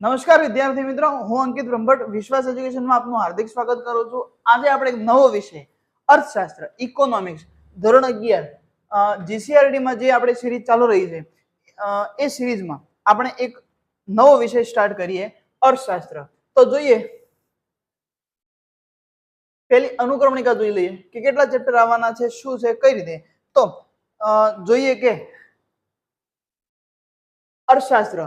નમસ્કાર વિદ્યાર્થી મિત્રો, હું અંકિત બ્રહ્મભટ્ટ વિશ્વાસ એજ્યુકેશનમાં આપનું હાર્દિક સ્વાગત કરું છું. આજે આપણે એક નવો વિષય અર્થશાસ્ત્ર ઇકોનોમિક્સ ધોરણ 11 જીસીઆરટી માં જે આપણે સિરીઝ ચાલુ રહી છે એ સિરીઝમાં આપણે એક નવો વિષય સ્ટાર્ટ કરીએ અર્થશાસ્ત્ર. તો જોઈએ પહેલી અનુક્રમણિકા જોઈ લઈએ કે કેટલા ચેપ્ટર આવવાના છે, શું છે, કઈ રીતે. તો જોઈએ કે અર્થશાસ્ત્ર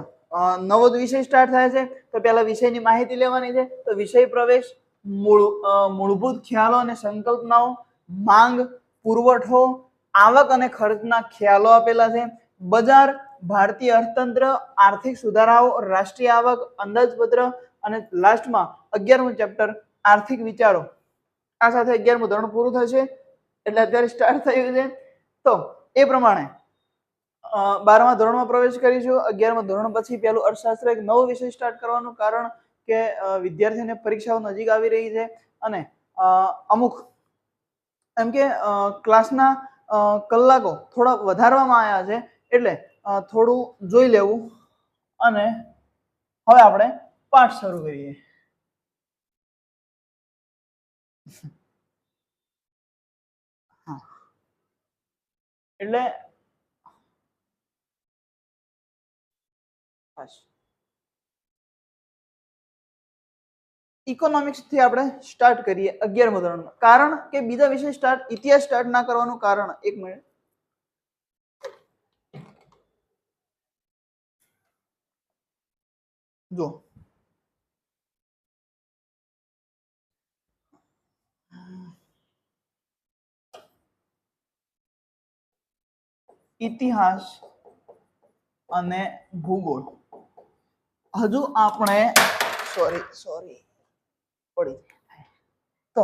નવો વિષય સ્ટાર્ટ થાય છે તો પહેલા વિષયની માહિતી લેવાની છે. તો વિષય પ્રવેશ, મૂળભૂત ખ્યાલો અને સંકલ્પનાઓ, માંગ, પુરવઠો, આવક અને ખર્ચના ખ્યાલો આપેલા છે, બજાર, ભારતીય અર્થતંત્ર, આર્થિક સુધારાઓ, રાષ્ટ્રીય આવક, અંદાજપત્ર અને લાસ્ટમાં 11મું ચેપ્ટર આર્થિક વિચારો. આ સાથે 11મું ધોરણ પૂરું થશે એટલે અત્યારે સ્ટાર્ટ થયું છે. તો એ પ્રમાણે 12મા ધોરણમાં પ્રવેશ કરીશું. 11મા ધોરણ પછી પહેલું અર્થશાસ્ત્ર એક નવો વિષય સ્ટાર્ટ કરવાનું કારણ કે વિદ્યાર્થીઓને પરીક્ષાઓ નજીક આવી રહી છે અને અમુક એમ કે ક્લાસના કલાકો થોડા વધારવામાં આવ્યા છે એટલે થોડું જોઈ લેવું. અને હવે આપણે પાઠ શરૂ કરીએ. એટલે ઇકોનોમિક્સ થી આપણે સ્ટાર્ટ કરીએ 11મા ધોરણમાં. કારણ કે બીજા વિષય ઇતિહાસ સ્ટાર્ટ ના કરવાનું કારણ, એક મિનિટ, જો ઇતિહાસ અને ભૂગોળ હજુ આપણે તો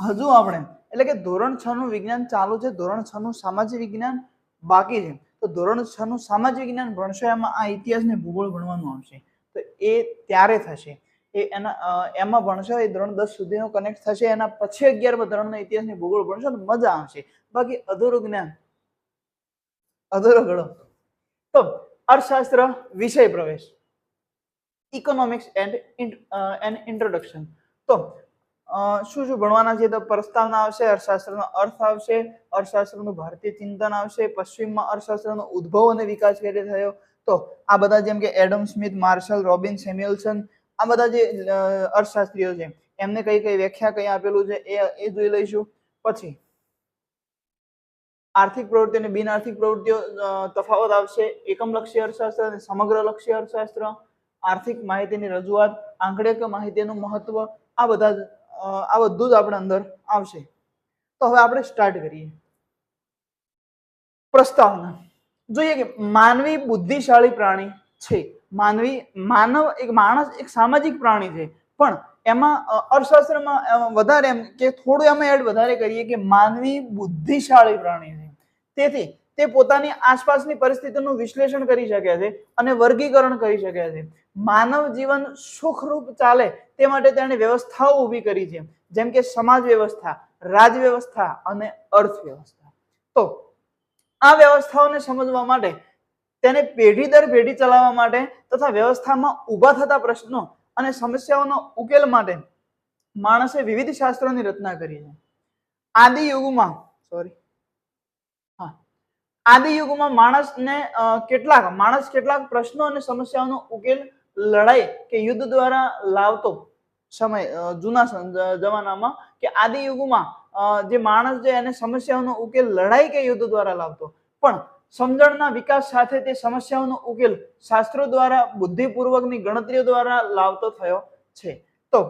હજુ આપણે એટલે કે ધોરણ 6 નું વિજ્ઞાન ચાલુ છે, ધોરણ 6 નું સામાજિક વિજ્ઞાન બાકી છે. તો ધોરણ 6 નું સામાજિક વિજ્ઞાન ભણશો એમાં આ ઇતિહાસ ને ભૂગોળ ભણવાનું આવશે. તો એ ત્યારે થશે, એમાં ભણશો એ ધોરણ 10 સુધીનો કનેક્ટ થશે. એના પછી 11મા ધોરણનો ઇતિહાસ ને ભૂગોળ ભણશો તો મજા આવશે. બાકી અધૂરું જ્ઞાન, અધૂરો ઘડો. તો અર્થશાસ્ત્ર વિષય પ્રવેશ, ઇકોનોમિક્સ એન્ડ ઇન્ટ્રોડક્શન. તો શું શું ભણવાના છે? તો પ્રસ્તાવના આવશે, અર્થશાસ્ત્રનો અર્થ આવશે, અર્થશાસ્ત્રનું ભારતીય ચિંતન આવશે, પશ્ચિમમાં અર્થશાસ્ત્રનો ઉદ્ભવ અને વિકાસ કેવી રીતે થયો. તો આ બધા જેમ કે એડમ સ્મિથ, માર્શલ, રોબિન સેમ્યુઅલ્સન, આ બધા જે અર્થશાસ્ત્રીઓ છે એમને કઈ કઈ વ્યાખ્યા કઈ આપેલું છે એ જોઈ લઈશું. પછી આર્થિક પ્રવૃત્તિ અને બિન આર્થિક પ્રવૃત્તિઓ તફાવત આવશે, એકમલક્ષી અર્થશાસ્ત્ર અને સમગ્રલક્ષી અર્થશાસ્ત્ર, આર્થિક માહિતીની રજૂઆત, આંકડાકીય માહિતીનું મહત્વ, આ બધું જ આપણે અંદર આવશે. તો હવે આપણે સ્ટાર્ટ કરીએ. પ્રસ્તાવના જોઈએ કે માનવી બુદ્ધિશાળી પ્રાણી છે. માનવ એક માણસ એક સામાજિક પ્રાણી છે, પણ એમાં અર્થશાસ્ત્રમાં વધારે એમ કે થોડું એમાં એડ વધારે કરીએ કે માનવી બુદ્ધિશાળી પ્રાણી છે. તેથી તે પોતાની આસપાસની પરિસ્થિતિનું વિશ્લેષણ કરી શકે છે અને વર્ગીકરણ કરી શકે છે. માનવ જીવન સુખરૂપ ચાલે તે માટે તેણે વ્યવસ્થાઓ ઊભી કરી છે, જેમ કે સમાજ વ્યવસ્થા, રાજ વ્યવસ્થા અને અર્થવ્યવસ્થા. તો આ વ્યવસ્થાઓને સમજવા માટે, તેને પેઢી દર પેઢી ચલાવવા માટે તથા વ્યવસ્થામાં ઊભા થતા પ્રશ્નો અને સમસ્યાઓનો ઉકેલ માટે માણસે વિવિધ શાસ્ત્રોની રચના કરી છે. આદિ યુગમાં માણસ કેટલાક પ્રશ્નો અને સમસ્યાઓનો ઉકેલ લડાઈ કે યુદ્ધ દ્વારા લાવતો સમય જૂના જમાનામાં, કે આદિ યુગમાં જે માણસ છે એને સમસ્યાઓનો ઉકેલ લડાઈ કે યુદ્ધ દ્વારા લાવતો, પણ સમજણના વિકાસ સાથે તે સમસ્યાઓનો ઉકેલ શાસ્ત્રો દ્વારા બુદ્ધિપૂર્વકની ગણતરીઓ દ્વારા લાવતો થયો છે. તો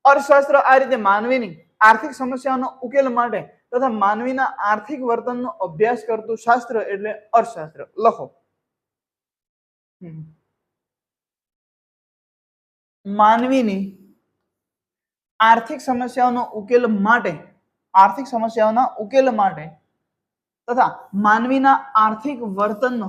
અર્થશાસ્ત્ર આ રીતે માનવીની આર્થિક સમસ્યાઓનો ઉકેલ માટે તથા માનવીના આર્થિક વર્તનનો અભ્યાસ કરતું શાસ્ત્ર એટલે અર્થશાસ્ત્ર. લખો, માનવીની આર્થિક સમસ્યાઓના ઉકેલ માટે તથા માનવીના આર્થિક વર્તનનો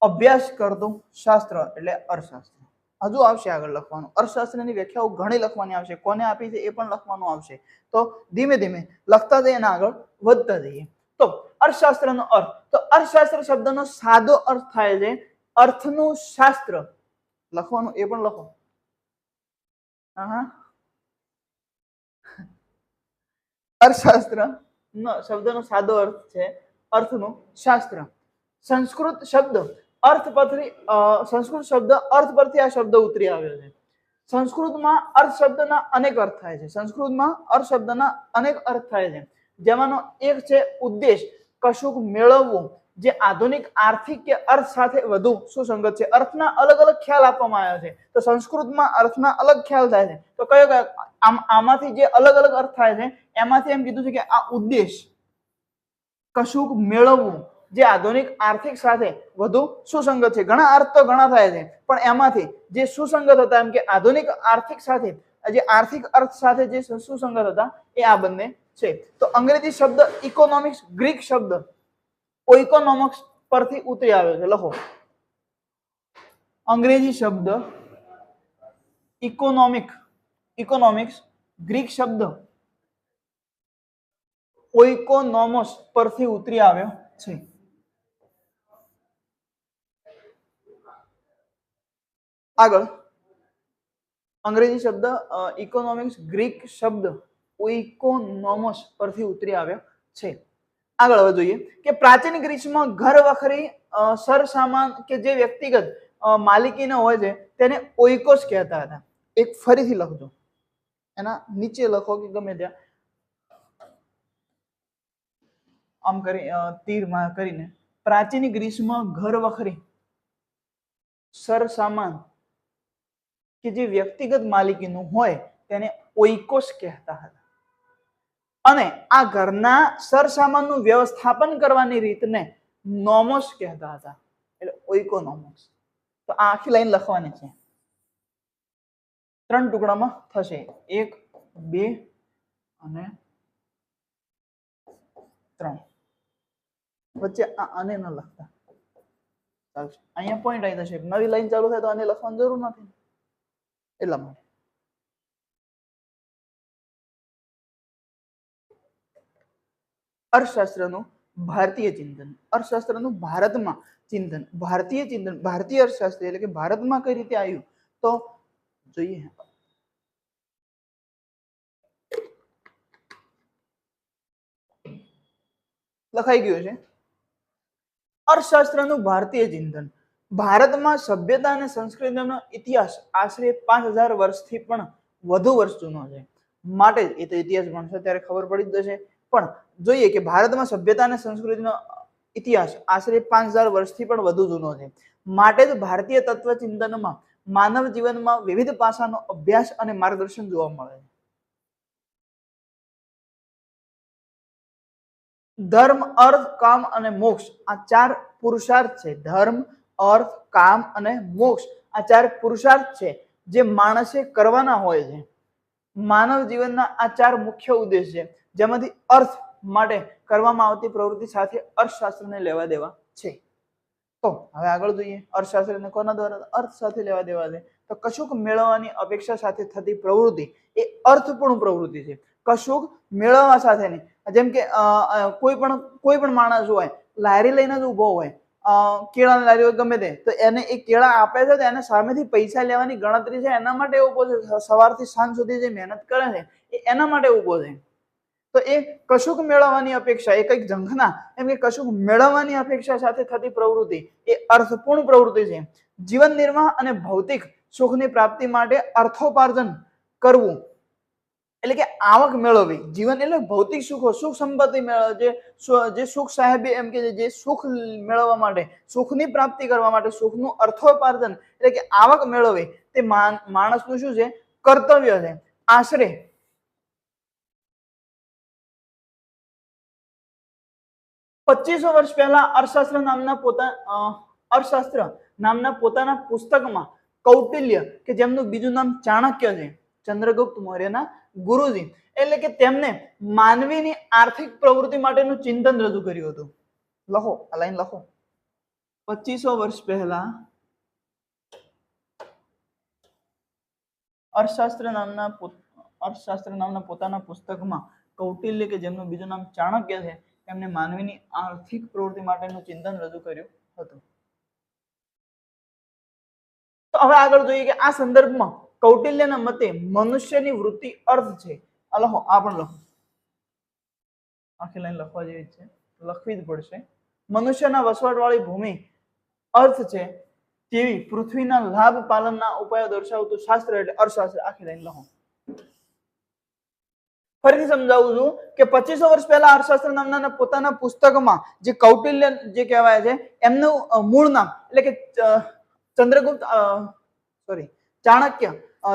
અભ્યાસ કરતું શાસ્ત્ર એટલે અર્થશાસ્ત્ર. હજુ આવશે આગળ લખવાનું. અર્થશાસ્ત્રની વ્યાખ્યાઓ ઘણી લખવાની આવશે, કોને આપી છે એ પણ લખવાનું આવશે. તો ધીમે ધીમે લખતા જઈએ અને આગળ વધતા જઈએ. તો અર્થશાસ્ત્રનો અર્થ, તો અર્થશાસ્ત્ર શબ્દનો સાદો અર્થ થાય છે અર્થનું શાસ્ત્ર. લખવાનું એ પણ લખો. હા, અર્થશાસ્ત્ર શબ્દનો સાદો અર્થ છે અર્થનું શાસ્ત્ર. સંસ્કૃત શબ્દ અર્થ પરથી સંસ્કૃત શબ્દ અર્થ પરથી આ શબ્દ ઉતરી આવ્યો છે. સંસ્કૃતમાં અર્થ શબ્દના અનેક અર્થ થાય છે. સંસ્કૃતમાં અર્થ શબ્દના અનેક અર્થ થાય છે, જેમાંનો એક છે ઉદ્દેશ, કશુંક મેળવવું, જે આધુનિક આર્થિક કે અર્થ સાથે વધુ સુસંગત છે. અર્થના અલગ અલગ ખ્યાલ આપવામાં આવ્યા છે. તો સંસ્કૃતમાં અર્થના અલગ ખ્યાલ થાય છે. તો કયો કયો આમાંથી જે અલગ અલગ અર્થ થાય છે એમાંથી એમ કીધું છે કે આ ઉદ્દેશ, કશુંક મેળવવું, જે આધુનિક આર્થિક સાથે વધુ સુસંગત છે. ઘણા અર્થ તો ઘણા થાય છે, પણ એમાંથી જે સુસંગત હતા એમ કે આધુનિક આર્થિક સાથે, જે આર્થિક અર્થ સાથે જે સુસંગત હતા એ આ બંને છે. તો અંગ્રેજી શબ્દ ઇકોનોમિક્સ ગ્રીક શબ્દ ઓઇકોનોમિક્સ પરથી ઉતરી આવ્યો છે. લખો, અંગ્રેજી શબ્દ ઇકોનોમિક્સ ગ્રીક શબ્દ ઓઇકોનોમોસ પરથી ઉતરી આવ્યો છે. આગળ, અંગ્રેજી શબ્દ ઇકોનોમિક્સ ગ્રીક શબ્દ ઓઇકોનોમોસ પરથી ઉતરી આવ્યો છે. આગળ હવે જોઈએ કે પ્રાચીન ગ્રીસમાં ઘર વખરી સરસામાન કે જે વ્યક્તિગત માલિકીનો હોય છે તેને ઓઇકોસ કહેતા હતા. એક ફરીથી લખજો, એના નીચે લખો કે ગમે ત્યાં આમ કરી તીર કરીને. પ્રાચીન ગ્રીસમાં ઘર વખરી સરસામાન કે જે વ્યક્તિગત માલિકીનું હોય તેને ઓઇકોસ કહેતા હતા. અને આ ઘરના સરસામાનનું વ્યવસ્થાપન કરવાની રીતને નોમોસ કહેતા હતા, એટલે ઓઇકોનોમોસ. તો આ આખી લાઈન લખવાની છે. 3 ટુકડામાં થશે, 1, 2 અને 3. વચ્ચે આને ન લખતા ચાલશે. અહીંયા પોઈન્ટ આવી જશે. નવી લાઈન ચાલુ થાય તો આને લખવાની જરૂર નથી, એટલા માટે. અર્થશાસ્ત્રનું ભારતીય ચિંતન. અર્થશાસ્ત્રનું ભારતમાં ચિંતન, ભારતીય ચિંતન, ભારતીય અર્થશાસ્ત્ર એટલે કે ભારતમાં કઈ રીતે આવ્યું તો જોઈએ. લખાઈ ગયું છે અર્થશાસ્ત્રનું ભારતીય ચિંતન. ભારતમાં સભ્યતા અને સંસ્કૃતિનો ઇતિહાસ આશરે 5000 વર્ષથી પણ વધુ વર્ષ જૂનો છે. માટે એ તો ઇતિહાસ ભણશો ત્યારે ખબર પડી જ જશે. પણ જોઈએ કે ભારતમાં સભ્યતા અને સંસ્કૃતિનો ઇતિહાસ આશરે 5000 વર્ષથી પણ વધુ જૂનો છે. માટે જ ભારતીય તત્વચિંતનમાં માનવ જીવનમાં વિવિધ પાસાનો અભ્યાસ અને માર્ગદર્શન જોવા મળે છે. ધર્મ, અર્થ, કામ અને મોક્ષ આ 4 પુરુષાર્થ છે. ધર્મ, અર્થ, કામ અને મોક્ષ આ 4 પુરુષાર્થ છે જે માણસે કરવાના હોય છે. માનવ જીવનના આ 4 મુખ્ય ઉદ્દેશ છે, જેમાંથી અર્થ માટે કરવામાં આવતી પ્રવૃત્તિ સાથે અર્થશાસ્ત્રને લેવા દેવા છે. તો હવે આગળ જોઈએ અર્થશાસ્ત્રને કોના દ્વારા અર્થ સાથે લેવા દેવા છે. તો કશુંક મેળવવાની અપેક્ષા સાથે થતી પ્રવૃત્તિ એ અર્થપૂર્ણ પ્રવૃત્તિ છે. કશુંક મેળવવા સાથેની, જેમ કે કોઈ પણ માણસ હોય લારી લઈને જ ઉભો હોય, કેળાની લારી હોય ગમે તે, તો એને એ કેળા આપે છે તો એને સામેથી પૈસા લેવાની ગણતરી છે એના માટે ઉભો છે. સવારથી સાંજ સુધી જે મહેનત કરે છે એ એના માટે ઉભો છે. તો એ કશુંક મેળવવાની અપેક્ષા, એ કંઈક ઝંખના એમ કે કશુંક મેળવવાની અપેક્ષા સાથે થતી પ્રવૃત્તિ એ અર્થપૂર્ણ પ્રવૃત્તિ છે. જીવન નિર્વાહ અને ભૌતિક સુખની પ્રાપ્તિ માટે અર્થોપાર્જન કરવું એટલે કે આવક મેળવવી. જીવન એટલે ભૌતિક સુખો, સુખ સંપત્તિ જે સુખ સાહેબી એમ કે જે સુખ મેળવવા માટે, સુખની પ્રાપ્તિ કરવા માટે, સુખનું અર્થોપાર્જન એટલે કે આવક મેળવવી તે માણસનું શું છે? કર્તવ્ય છે. આશરે 2500 વર્ષ પહેલા અર્થશાસ્ત્ર નામના પોતાના પુસ્તકમાં કૌટિલ્ય કે જેમનું બીજું નામ ચાણક્ય છે, ચંદ્રગુપ્ત મૌર્યના ગુરુજી, એટલે કે તેમને માનવીની આર્થિક પ્રવૃત્તિ માટેનું ચિંતન રજૂ કર્યું હતું. લખો, આ લાઈન લખો. 2500 વર્ષ પહેલા અર્થશાસ્ત્ર નામના પોતાના પુસ્તકમાં કૌટિલ્ય કે જેમનું બીજું નામ ચાણક્ય છે એમને માનવીની આર્થિક પ્રવૃત્તિ માટેનું ચિંતન રજૂ કર્યું હતું. તો હવે આગળ જોઈએ કે આ સંદર્ભમાં કૌટિલ્યના મતે મનુષ્યની વૃત્તિ અર્થ છે. લખો, આ પણ લખો, આખી લાઈન લખવા જેવી છે, લખવી જ પડશે. મનુષ્યના વસવાટવાળી ભૂમિ અર્થ છે તેવી પૃથ્વીના લાભ પાલનના ઉપાયો દર્શાવતું શાસ્ત્ર એટલે અર્થશાસ્ત્ર. આખી લાઈન લખો. ફરીથી સમજાવું છું કે 2500 વર્ષ પહેલા અર્થશાસ્ત્ર નામના પોતાના પુસ્તકમાં જે કૌટિલ્ય જે કહેવાય છે એમનું મૂળ નામ એટલે કે ચંદ્રગુપ્ત ચાણક્ય,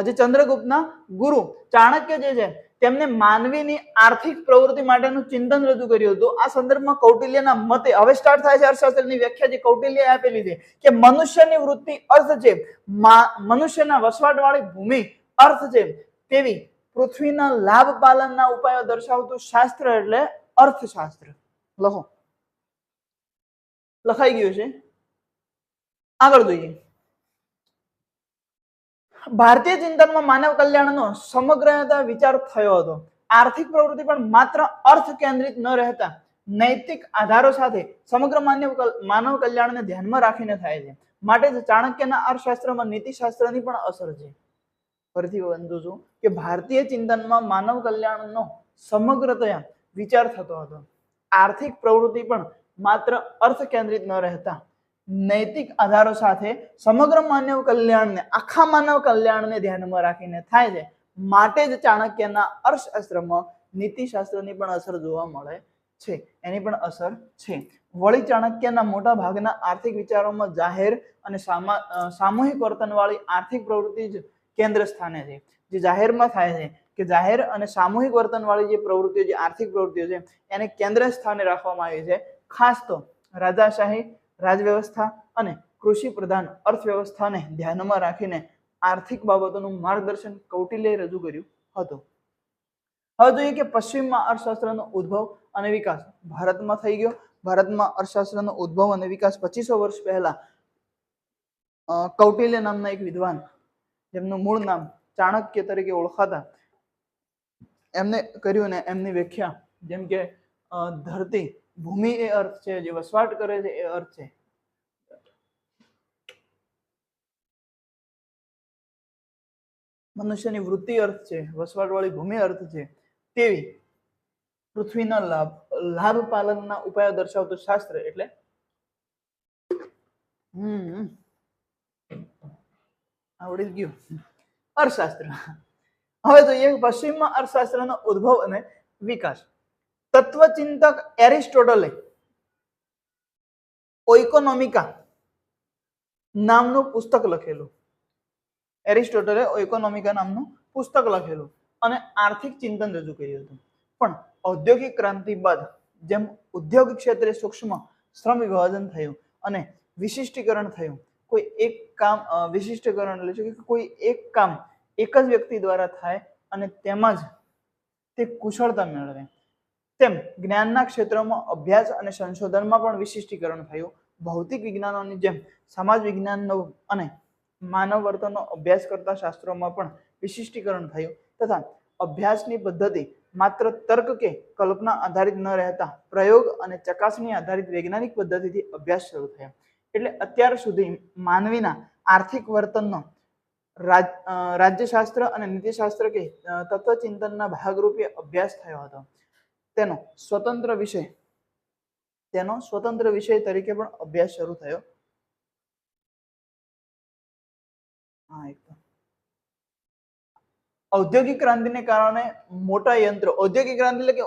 જે ચંદ્રગુપ્તના ગુરુ ચાણક્ય જે છે તેમને માનવીની આર્થિક પ્રવૃત્તિ માટેનું ચિંતન રજૂ કર્યું હતું. આ સંદર્ભમાં કૌટિલ્યના મતે હવે સ્ટાર્ટ થાય છે અર્થશાસ્ત્રની વ્યાખ્યા જે કૌટિલ્યએ આપેલી છે કે મનુષ્યની વૃત્તિ અર્થ છે મનુષ્યના વસવાટવાળી ભૂમિ અર્થ છે તેવી પૃથ્વીના લાભ પાલનના ઉપાયો દર્શાવતું શાસ્ત્ર એટલે અર્થશાસ્ત્ર. લખો, લખાઈ ગયું છે. આગળ જોઈએ. ભારતીય ચિંતનમાં માનવ કલ્યાણનો સમગ્રતા વિચાર થયો હતો. આર્થિક પ્રવૃત્તિ પણ માત્ર અર્થ કેન્દ્રિત ન રહેતા નૈતિક આધારો સાથે સમગ્ર માનવ કલ્યાણને ધ્યાનમાં રાખીને થાય છે. માટે જ ચાણક્યના અર્થશાસ્ત્રમાં નીતિશાસ્ત્રની પણ અસર છે. ફરીથી બંધુ છું કે ભારતીય ચિંતનમાં માનવ કલ્યાણનો સમગ્રતયા વિચાર થતો હતો. આર્થિક પ્રવૃત્તિ પણ માત્ર અર્થ કેન્દ્રિત ન રહેતા નૈતિક આધારો સાથે સમગ્ર માનવ કલ્યાણને, આખા માનવ કલ્યાણને ધ્યાનમાં રાખીને થાય છે. માટે જ ચાણક્યના અર્થશાસ્ત્રમાં નીતિશાસ્ત્રની પણ અસર જોવા મળે છે, એની પણ અસર છે. વળી ચાણક્યના મોટા ભાગના આર્થિક વિચારોમાં જાહેર અને સામૂહિક વર્તનવાળી આર્થિક પ્રવૃત્તિ જ કેન્દ્ર સ્થાને છે. જે જાહેરમાં થાય છે કે જાહેર અને સામૂહિક વર્તનવાળી જે પ્રવૃત્તિઓ, જે આર્થિક પ્રવૃત્તિઓ છે એને કેન્દ્ર સ્થાને રાખવામાં આવી છે. ખાસ તો રાજાશાહી રાજવ્યવસ્થા અને કૃષિ પ્રધાન અર્થવ્યવસ્થાને ધ્યાનમાં રાખીને આર્થિક બાબતોનું માર્ગદર્શન કૌટિલ્યએ રજૂ કર્યું હતું. હવે જોઈએ કે પશ્ચિમમાં અર્થશાસ્ત્રનો ઉદ્ભવ અને વિકાસ ભારતમાં થઈ ગયો. ભારતમાં અર્થશાસ્ત્રનો ઉદ્ભવ અને વિકાસ 2500 વર્ષ પહેલા કૌટિલ્ય નામના એક વિદ્વાન, જેમનું મૂળ નામ ચાણક્ય તરીકે ઓળખાતા, એમને કર્યું. ને એમની વ્યાખ્યા જેમ કે ધરતી, ભૂમિ એ અર્થ છે, જે વસવાટ કરે છે એ અર્થ છે. મનુષ્યની વૃત્તિ અર્થ છે, વસવાટવાળી ભૂમિ અર્થ છે તેવી પૃથ્વીના લાભ પાલનના ઉપાયો દર્શાવતું શાસ્ત્ર એટલે આવડી ગયું અર્થશાસ્ત્ર. હવે જોઈએ પશ્ચિમમાં અર્થશાસ્ત્રનો ઉદ્ભવ અને વિકાસ. તત્વચિંતક એરિસ્ટોટલે ઓઇકોનોમિકા નામનું પુસ્તક લખેલું. એરિસ્ટોટલે ઓઇકોનોમિકા નામનું પુસ્તક લખેલું અને આર્થિક ચિંતન રજૂ કર્યું હતું. પણ ઔદ્યોગિક ક્રાંતિ બાદ જેમ ઉદ્યોગ ક્ષેત્રે સૂક્ષ્મ શ્રમ વિભાજન થયું અને વિશિષ્ટીકરણ થયું, કોઈ એક કામ વિશિષ્ટીકરણ એટલે છે કે કોઈ એક કામ એક જ વ્યક્તિ દ્વારા થાય અને તેમાં જ તે કુશળતા મેળવે, તેમ જ્ઞાનના ક્ષેત્રમાં અભ્યાસ અને સંશોધનમાં પણ વિશિષ્ટીકરણ થયું. ભૌતિક વિજ્ઞાનોની જેમ સમાજ વિજ્ઞાનનો અને માનવ વર્તનનો અભ્યાસ કરતા શાસ્ત્રોમાં પણ વિશિષ્ટીકરણ થયું તથા અભ્યાસની પદ્ધતિ માત્ર તર્ક કે કલ્પના આધારિત ન રહેતા પ્રયોગ અને ચકાસણી આધારિત વૈજ્ઞાનિક પદ્ધતિથી અભ્યાસ શરૂ થયો. એટલે અત્યાર સુધી માનવીના આર્થિક વર્તનનો રાજ્યશાસ્ત્ર અને નીતિશાસ્ત્ર કે તત્વચિંતનના ભાગરૂપે અભ્યાસ થયો હતો. તેનો સ્વતંત્ર વિષય તરીકે પણ અભ્યાસ શરૂ થયો. ઔદ્યોગિક ક્રાંતિને કારણે મોટા યંત્રો, ઔદ્યોગિક ક્રાંતિ એટલે કે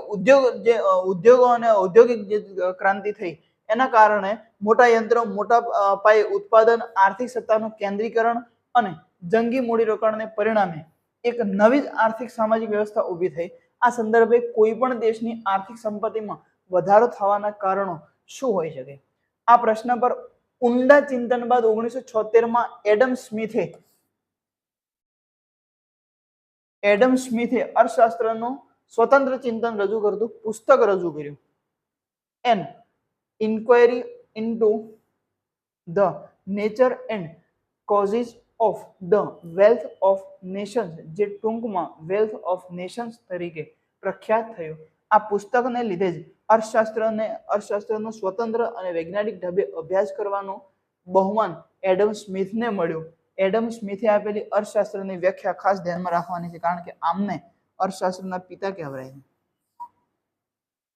ઉદ્યોગો અને ઔદ્યોગિક જે ક્રાંતિ થઈ એના કારણે મોટા યંત્રો, મોટા પાયે ઉત્પાદન, આર્થિક સત્તાનું કેન્દ્રીકરણ અને જંગી મૂડીરોકાણને પરિણામે એક નવી જ આર્થિક સામાજિક વ્યવસ્થા ઊભી થઈ. આ સંદર્ભે કોઈ પણ દેશની આર્થિક સંપત્તિમાં વધારો થવાના કારણો શું હોઈ શકે? આ પ્રશ્ન પર ઊંડા ચિંતન બાદ 1976માં એડમ સ્મિથે અર્થશાસ્ત્રનું સ્વતંત્ર ચિંતન રજૂ કરતું પુસ્તક રજૂ કર્યું, an inquiry into the nature and causes of the wealth of nations, જે ટૂંકમાં વેલ્થ ઓફ નેશન્સ તરીકે પ્રખ્યાત થયું. આ પુસ્તકને લીધે જ અર્થશાસ્ત્રનો સ્વતંત્ર અને વૈજ્ઞાનિક ઢબે અભ્યાસ કરવાનું બહુમાન એડમ સ્મિથને મળ્યું એડમ સ્મિથે આપેલી અર્થશાસ્ત્રની વ્યાખ્યા ખાસ ધ્યાનમાં રાખવાની છે, કારણ કે આમને અર્થશાસ્ત્રના પિતા કહેવાય છે.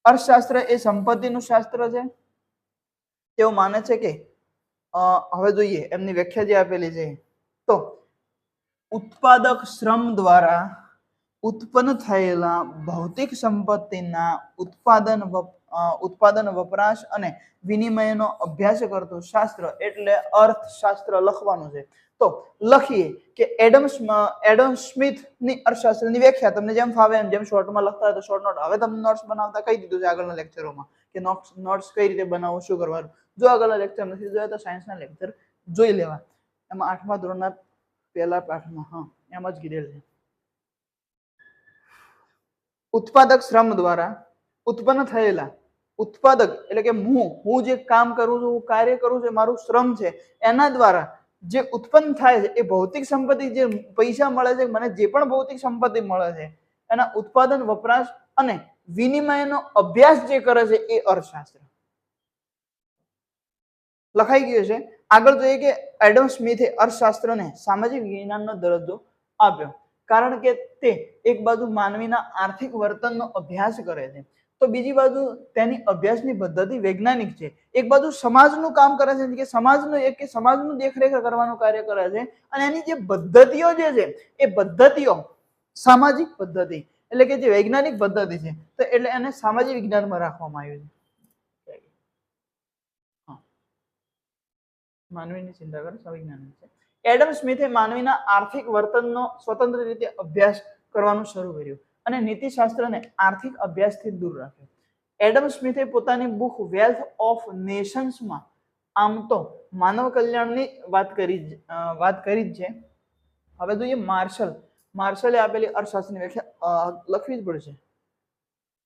અર્થશાસ્ત્ર એ સંપત્તિનું શાસ્ત્ર છે. તેઓ માને છે કે હવે જોઈએ એમની વ્યાખ્યા જે આપેલી છે, તો ઉત્પાદક શ્રમ દ્વારા ઉત્પન્ન થયેલા ભૌતિક સંપત્તિના ઉત્પાદન વપરાશ અને વિનિમયનો અભ્યાસ કરતું શાસ્ત્ર એટલે અર્થશાસ્ત્ર લખવાનું છે. તો લખીએ કે એડમ સ્મિથની અર્થશાસ્ત્રની વ્યાખ્યા તમને જેમ ફાવે એમ, જેમ શોર્ટમાં લખતા હોય તો શોર્ટ નોટ. હવે તમને નોટ્સ બનાવતા કહી દીધું છે આગળના લેક્ચરોમાં કે નોટ્સ કઈ રીતે બનાવવું, શું કરવાનું. જો આગળના લેક્ચર નથી જોયા તો સાયન્સના લેક્ચર જોઈ લેવા. એમાં 8મા ધોરણના પહેલા પાઠમાં એમ જ કીધેલ છે. ઉત્પાદક શ્રમ દ્વારા ઉત્પન્ન થયેલા, ઉત્પાદક એટલે કે હું જે કામ કરું છું, કાર્ય કરું છું, મારું શ્રમ છે, એના દ્વારા જે ઉત્પન્ન થાય છે એ ભૌતિક સંપત્તિ, જે પૈસા મળે છે, મને જે પણ ભૌતિક સંપત્તિ મળે છે, એના ઉત્પાદન વપરાશ અને વિનિમયનો અભ્યાસ જે કરે છે એ અર્થશાસ્ત્ર લખાઈ ગયું છે. આગળ જોઈએ કે એડમ સ્મિથે અર્થશાસ્ત્રને સામાજિક વિજ્ઞાનનો દરજ્જો આપ્યો, કારણ કે તે એક બાજુ માનવીના આર્થિક વર્તનનો અભ્યાસ કરે છે, તો બીજી બાજુ તેની અભ્યાસની પદ્ધતિ વૈજ્ઞાનિક છે. એક બાજુ સમાજનું કામ કરે છે, કે સમાજનું દેખરેખ કરવાનું કાર્ય કરે છે, અને એની જે પદ્ધતિઓ જે છે એ પદ્ધતિઓ સામાજિક પદ્ધતિ એટલે કે જે વૈજ્ઞાનિક પદ્ધતિ છે, તો એટલે એને સામાજિક વિજ્ઞાનમાં રાખવામાં આવ્યું છે. માનવીની ચિંતા કરે સંવિજ્ઞાનિક છે. એડમ સ્મિથે માનવીના આર્થિક વર્તનનો સ્વતંત્ર રીતે અભ્યાસ કરવાનું શરૂ કર્યું અને નીતિશાસ્ત્રને આર્થિક અભ્યાસથી દૂર રાખ્યો. એડમ સ્મિથે પોતાની બુક વેલ્થ ઓફ નેશન્સમાં આમ તો માનવ કલ્યાણની વાત કરી જ છે. હવે જોઈએ માર્શલે આપેલી અર્થશાસ્ત્રની વ્યાખ્યા લખવી જ પડશે.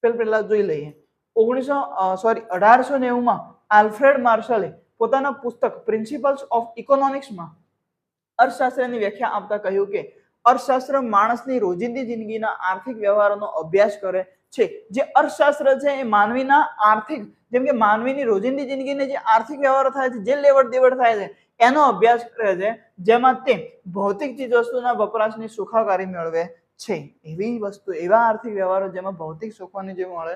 પહેલા જોઈ લઈએ. 1890માં આલ્ફ્રેડ માર્શલે પોતાના પુસ્તક પ્રિન્સિપલ્સ ઓફ ઇકોનોમિક્સમાં અર્થશાસ્ત્રની વ્યાખ્યા આપતા કહ્યું કે અર્થશાસ્ત્ર માણસની રોજિંદી જિંદગીના આર્થિક વ્યવહારોનો અભ્યાસ કરે છે. જે અર્થશાસ્ત્ર છે એ માનવીના આર્થિક, જેમ કે માનવીની રોજિંદી જિંદગીને જે આર્થિક વ્યવહારો થાય છે, જે લેવડ દેવડ થાય છે, એનો અભ્યાસ કરે છે, જેમાં તે ભૌતિક ચીજ વસ્તુના વપરાશની સુખાકારી મેળવે છે. એવા આર્થિક વ્યવહારો જેમાં ભૌતિક સુખોની જે મળે.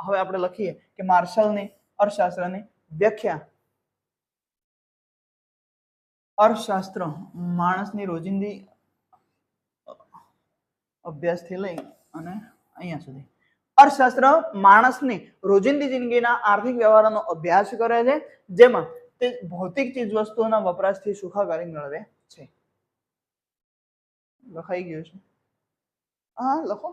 હવે આપણે લખીએ કે માર્શલની અર્થશાસ્ત્રની વ્યાખ્યા. અર્થશાસ્ત્ર માણસની રોજિંદી અભ્યાસથી લઈ અને અહીંયા સુધી. અર્થશાસ્ત્ર માણસની રોજિંદી જિંદગીના આર્થિક વ્યવહારોનો અભ્યાસ કરે છે, જેમાં તે ભૌતિક ચીજ વસ્તુઓના વપરાશથી સુખાકારી મેળવે છે. લખાઈ ગયું છે? હા, લખો.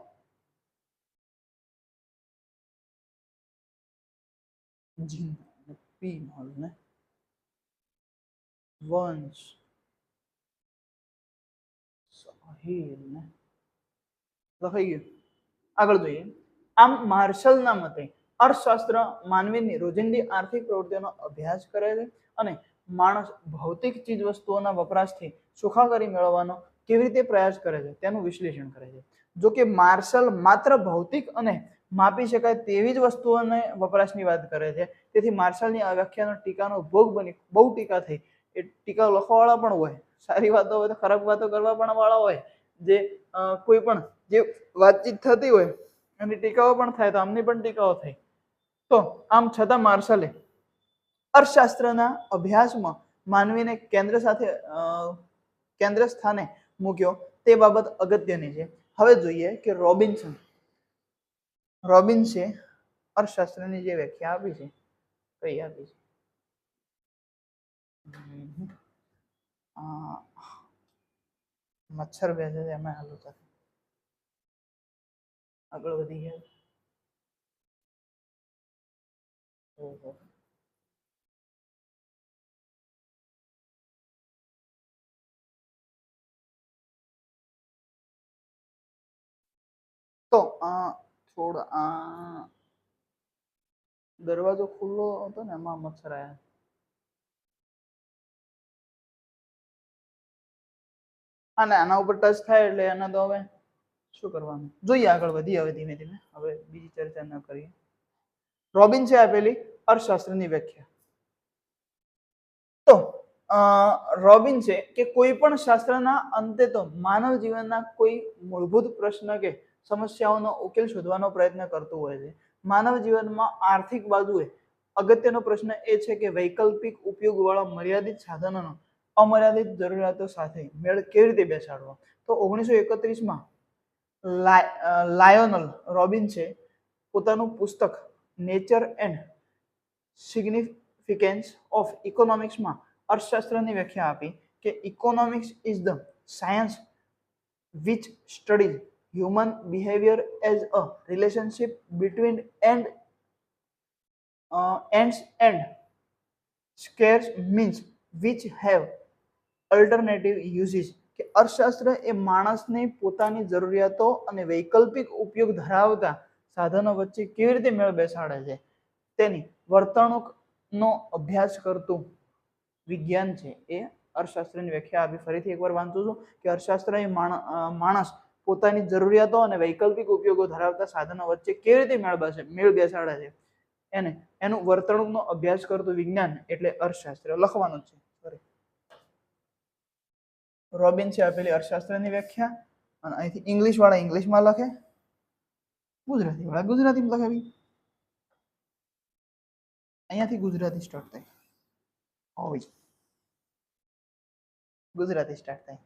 પી મોલ ને વંશ સાહિલ ને લખાઈ ગયું. આગળ જોઈએ. આમ માર્શલના મતે અર્થશાસ્ત્ર માનવીની રોજિંદી આર્થિક પ્રવૃત્તિઓનો અભ્યાસ કરે છે અને માણસ ભૌતિક ચીજ વસ્તુઓના વપરાશથી સુખાકારી મેળવવાનો કેવી રીતે પ્રયાસ કરે છે તેનું વિશ્લેષણ કરે છે. જો કે માર્શલ માત્ર ભૌતિક અને માપી શકાય તેવી જ વસ્તુઓને વપરાશની વાત કરે છે. તેથી માર્શલની આ વ્યાખ્યાનો ટીકાનો ભોગ બની બહુ ટીકા થઈ. એ ટીકા લખવાવાળા પણ હોય, સારી વાતો હોય તો ખરાબ વાતો કરવા પણ વાળા હોય, જે કોઈ પણ જે વાતચીત થતી હોય એની ટીકાઓ પણ થાય, તો આમની પણ ટીકાઓ થઈ. તો આમ છતાં માર્શલે અર્થશાસ્ત્રના અભ્યાસમાં માનવીને કેન્દ્ર સ્થાને મૂક્યો તે બાબત અગત્યની છે. હવે જોઈએ કે રોબિન્સે અર્થશાસ્ત્રની જે વ્યાખ્યા આપી છે, કઈ આપી છે? મચ્છર બેસે છે એમાં હાલું થાય. આગળ વધી ગયા. તો થોડા દરવાજો ખુલ્લો હતો ને એમાં મચ્છર આવ્યા. અને આના ઉપર ટચ થાય એટલે એના તો હવે શું કરવાનું. જોઈએ આગળ વધીએ હવે ધીમે ધીમે. હવે બીજી ચર્ચા ન કરીએ. રોબિન્સે આપેલી અર્થશાસ્ત્રની વ્યાખ્યા. તો રોબિન છે કે કોઈ પણ શાસ્ત્રના અંતે તો માનવ જીવનના કોઈ મૂળભૂત પ્રશ્ન કે સમસ્યાઓનો ઉકેલ શોધવાનો પ્રયત્ન કરતું હોય છે. માનવ જીવનમાં આર્થિક બાજુએ અગત્યનો પ્રશ્ન એ છે કે વૈકલ્પિક ઉપયોગવાળા મર્યાદિત સાધનોનો અમર્યાદિત જરૂરિયાતો સાથે મેળ કેવી રીતે બેસાડવો. તો 1931માં લાયોનલ રોબિન્સે પોતાનું પુસ્તક નેચર એન્ડ સિગ્નિફિકન્સ ઓફ ઇકોનોમિક્સમાં અર્થશાસ્ત્રની વ્યાખ્યા આપી કે economics is the science which studies human behavior as a relationship between ends and scarce means which have alternative uses. કે અર્થશાસ્ત્ર એ માણસને પોતાની જરૂરિયાતો અને વૈકલ્પિક ઉપયોગ ધરાવતા સાધનો વચ્ચે કેવી રીતે મેળ બેસાડે છે તેની વર્તણૂકનો અભ્યાસ કરતું વિજ્ઞાન છે. એ અર્થશાસ્ત્રની વ્યાખ્યા આપી. ફરીથી એકવાર વાંચું છું કે અર્થશાસ્ત્ર એ માણસ પોતાની જરૂરિયાતો અને વૈકલ્પિક ઉપયોગો ધરાવતા સાધનો વચ્ચે કેવી રીતે મેળ બેસાડે છે એનું વર્તણૂકનો અભ્યાસ કરતું વિજ્ઞાન એટલે અર્થશાસ્ત્ર લખવાનું છે. રોબિન્સે આપેલી અર્થશાસ્ત્રની વ્યાખ્યા અને અહીંથી ઇંગ્લિશ વાળા ઇંગ્લિશમાં લખે, ગુજરાતી વાળા ગુજરાતીમાં લખે. અહીંયાથી ગુજરાતી સ્ટાર્ટ થાય. ગુજરાતી સ્ટાર્ટ થાય.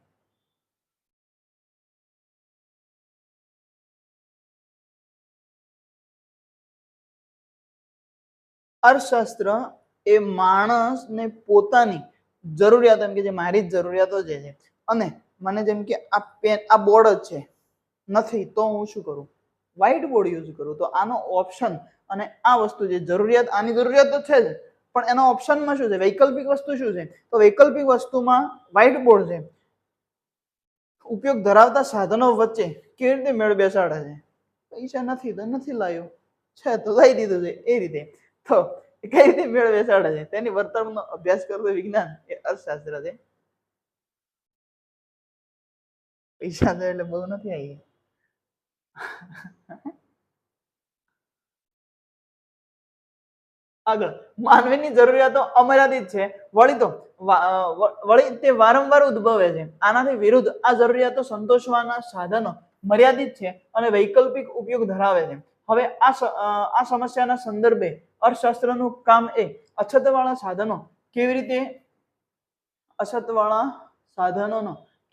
અર્થશાસ્ત્ર એ માણસને પોતાની જરૂરિયાતો, એમ કે જે મારી જ જરૂરિયાતો જે છે, અને મને જેમ કે આ પેન, આ બોર્ડ જ છે નથી તો હું શું કરું, વ્હાઇટ બોર્ડ યુઝ કરું. તો આનો ઓપ્શન અને આ વસ્તુ જે જરૂરિયાત, આની જરૂરિયાત તો છે જ, પણ એના ઓપ્શનમાં શું છે, વૈકલ્પિક વસ્તુ શું છે, તો વૈકલ્પિક વસ્તુમાં વ્હાઇટ બોર્ડ છે. ઉપયોગ ધરાવતા સાધનો વચ્ચે કેવી રીતે મેળ બેસાડે છે. પૈસા નથી તો નથી લાવ્યો, છે તો લઈ દીધું છે. એ રીતે તો કઈ રીતે મેળ બેસાડે છે તેની વર્તણૂકનો અભ્યાસ કરતું વિજ્ઞાન એ અર્થશાસ્ત્ર છે. પૈસા છે એટલે બહુ નથી આવી. આગળ, માનવીની જરૂરિયાતો અમર્યાદિત છે, વળી તે વારંવાર ઉદ્ભવે છે. આનાથી વિરુદ્ધ આ જરૂરિયાતો સંતોષવાના સાધનો મર્યાદિત છે અને વૈકલ્પિક ઉપયોગ ધરાવે છે. હવે આ સમસ્યાના સંદર્ભે અર્થશાસ્ત્રનું કામ એ અછતવાળા સાધનોનો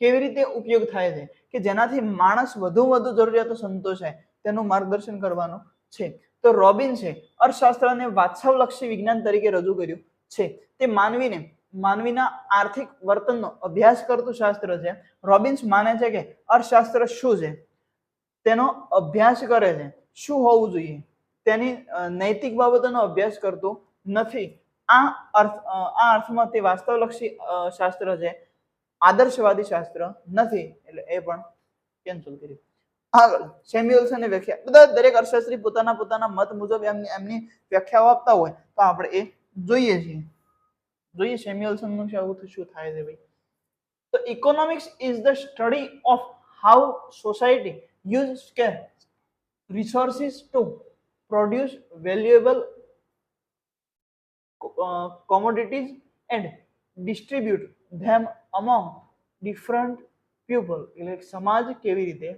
કેવી રીતે ઉપયોગ થાય છે કે જેનાથી માણસ વધુ જરૂરિયાતો સંતોષાય તેનું માર્ગદર્શન કરવાનું છે. તો રોબિન્સે અર્થશાસ્ત્રને વાસ્તવલક્ષી વિજ્ઞાન તરીકે રજૂ કર્યું છે. તે માનવીના આર્થિક વર્તનનો અભ્યાસ કરતું શાસ્ત્ર છે. રોબિન્સ માને છે કે અર્થશાસ્ત્ર શું છે તેનો અભ્યાસ કરે છે, શું હોવું જોઈએ, તેની નૈતિક બાબતોનો અભ્યાસ કરતું નથી. આ અર્થમાં તે વાસ્તવલક્ષી શાસ્ત્ર છે, આદર્શવાદી શાસ્ત્ર નથી. એટલે એ પણ કેન્સલ કરી. આગળ, સેમ્યુએલ્સનની વ્યાખ્યા. બધા દરેક અર્થશાસ્ત્રી પોતાના મત મુજબ એમની વ્યાખ્યાઓ આપતા હોય તો આપણે એ જોઈએ છીએ. જોઈએ સેમ્યુએલ્સનનું શું થાય છે ભાઈ. તો economics is the study of how society use scarce resources to produce valuable commodities and distribute them among different people. એટલે સમાજ કેવી રીતે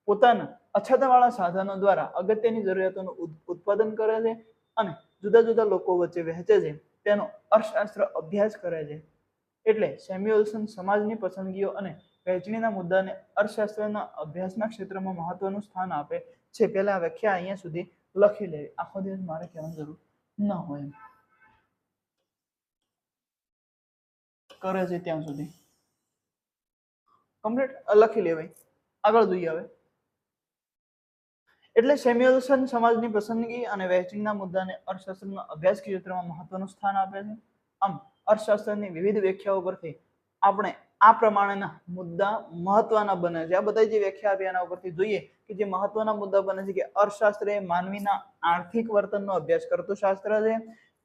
પોતાના અછતવાળા સાધનો દ્વારા અગત્યની જરૂરિયાતોનું ઉત્પાદન કરે છે અને જુદા જુદા લોકો વચ્ચે વહેંચે છે તેનો અર્થશાસ્ત્ર અભ્યાસ કરે છે. એટલે સેમ્યુએલ્સન સમાજની પસંદગીઓ અને વહેંચણીના મુદ્દાને અર્થશાસ્ત્રના અભ્યાસના ક્ષેત્રમાં મહત્વનું સ્થાન આપે છે. પહેલા વ્યાખ્યા અહીંયા સુધી લખી લેવી, આખો દિવસ મારે કહેવાની જરૂર ન હોય. કરે છે ત્યાં સુધી કમ્પ્લીટ લખી લેવાય. આગળ જોઈએ હવે. એટલે સેમ્યુએલ્સન સમાજની પસંદગી અને વહેંચણીના મુદ્દાને અર્થશાસ્ત્રના અભ્યાસ ક્ષેત્રમાં મહત્વનું સ્થાન આપે છે. આમ અર્થશાસ્ત્રની વિવિધ વ્યાખ્યાઓ પરથી આપણે આ પ્રમાણેના મુદ્દા મહત્વના બને છે. આ બધા જે વ્યાખ્યા આપી એના ઉપરથી જોઈએ કે જે મહત્વના મુદ્દા બને છે કે અર્થશાસ્ત્ર એ માનવીના આર્થિક વર્તનનો અભ્યાસ કરતું શાસ્ત્ર છે,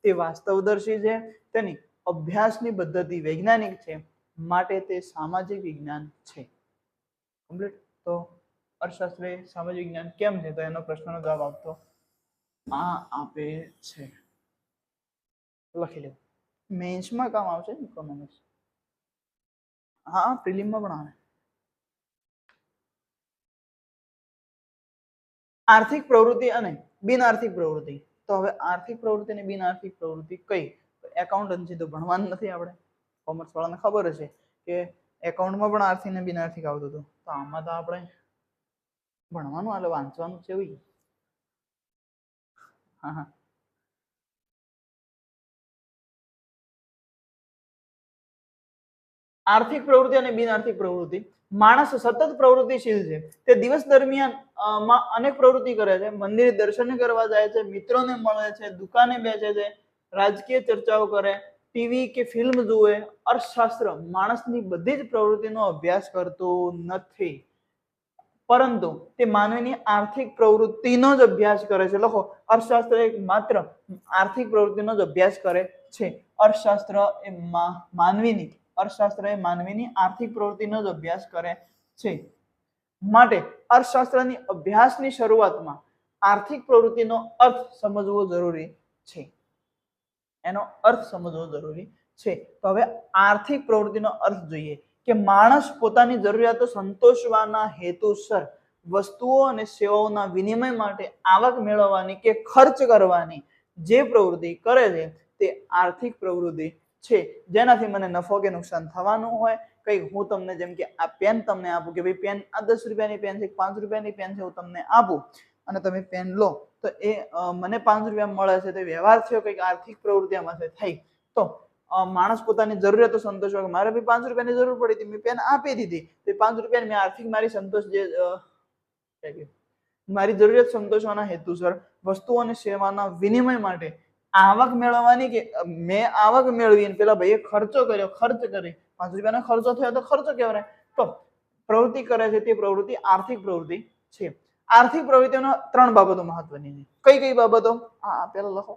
તે વાસ્તવદર્શી છે, તેની અભ્યાસની પદ્ધતિ વૈજ્ઞાનિક છે, માટે તે સામાજિક વિજ્ઞાન છે. કમ્પ્લીટ. તો અર્થશાસ્ત્ર એ સામાજિક વિજ્ઞાન કેમ છે, તો એનો પ્રશ્નનો જવાબ આપતો આ આપે છે. લખી લો. મેન્સમાં કામ આવશે ઇકોનોમિક્સ. હા, પ્રિલિમમાં પણ આવે. આર્થિક પ્રવૃત્તિ અને બિન આર્થિક પ્રવૃત્તિ. તો હવે આર્થિક પ્રવૃત્તિ અને બિન આર્થિક પ્રવૃત્તિ કઈ? એકાઉન્ટન્સી તો ભણવાનું નથી આપણે, કોમર્સ વાળાને ખબર હશે કે એકાઉન્ટમાં પણ આર્થિક ને બિન આર્થિક આવતું હતું. તો આમાં તો આપણે ભણવાનું એટલે વાંચવાનું છે એવું. હા હા, આર્થિક પ્રવૃત્તિ અને બિન આર્થિક પ્રવૃત્તિ. માણસ સતત પ્રવૃત્તિશીલ છે. તે દિવસ દરમિયાન માં અનેક પ્રવૃત્તિ કરે છે. મંદિરે દર્શન કરવા જાય છે, મિત્રોને મળે છે, દુકાને બેસે છે, રાજકીય ચર્ચાઓ કરે, ટીવી કે ફિલ્મ જુએ. અર્થશાસ્ત્ર માણસની બધી જ પ્રવૃત્તિનો અભ્યાસ કરતું નથી, પરંતુ તે માનવીની આર્થિક પ્રવૃત્તિનો જ અભ્યાસ કરે છે. લખો, અર્થશાસ્ત્ર એક માત્ર આર્થિક પ્રવૃત્તિનો જ અભ્યાસ કરે છે. અર્થશાસ્ત્ર એ માનવીની આર્થિક પ્રવૃત્તિનો જ અભ્યાસ કરે છે. માટે અર્થશાસ્ત્રની અભ્યાસની શરૂઆતમાં આર્થિક પ્રવૃત્તિનો અર્થ સમજવો જરૂરી છે. એનો અર્થ સમજવો જરૂરી છે. તો હવે આર્થિક પ્રવૃત્તિનો અર્થ જોઈએ કે માણસ પોતાની જરૂરિયાતો સંતોષવાના હેતુસર વસ્તુઓ અને સેવાઓના વિનિમય માટે આવક મેળવવાની કે ખર્ચ કરવાની જે પ્રવૃત્તિ કરે છે તે આર્થિક પ્રવૃત્તિ છે. જેનાથી મને નફો કે નુકસાન થવાનું હોય, કઈ હું તમને જેમ કે આ પેન તમને આપું કે ભાઈ પેન આ 10 રૂપિયાની પેન છે, 5 રૂપિયાની પેન છે, હું તમને આપું અને તમે પેન લો તો એ મને 5 રૂપિયા મળે છે, તો વ્યવહાર થયો, કંઈક આર્થિક પ્રવૃત્તિ આમાંથી થઈ. તો માણસ પોતાની જરૂરિયાતો સંતોષવા, મારે બી 5 રૂપિયાની જરૂર પડી હતી, મેં પેન આપી દીધી, તો 5 રૂપિયા મેં આર્થિક મારી સંતોષ જે મારી જરૂરિયાત સંતોષવાના હેતુસર વસ્તુઓ અને સેવાના વિનિમય માટે આવક મેળવવાની કે મેં આવક મેળવી, પેલા ભાઈએ ખર્ચો કર્યો, ખર્ચ કરી, 5 રૂપિયાનો ખર્ચો થયો તો ખર્ચો કહેવાય. તો પ્રવૃત્તિ કરે છે તે પ્રવૃત્તિ આર્થિક પ્રવૃત્તિ છે. આર્થિક પ્રવૃત્તિનો 3 બાબતો મહત્વની છે. કઈ કઈ બાબતો? પેલા લખો.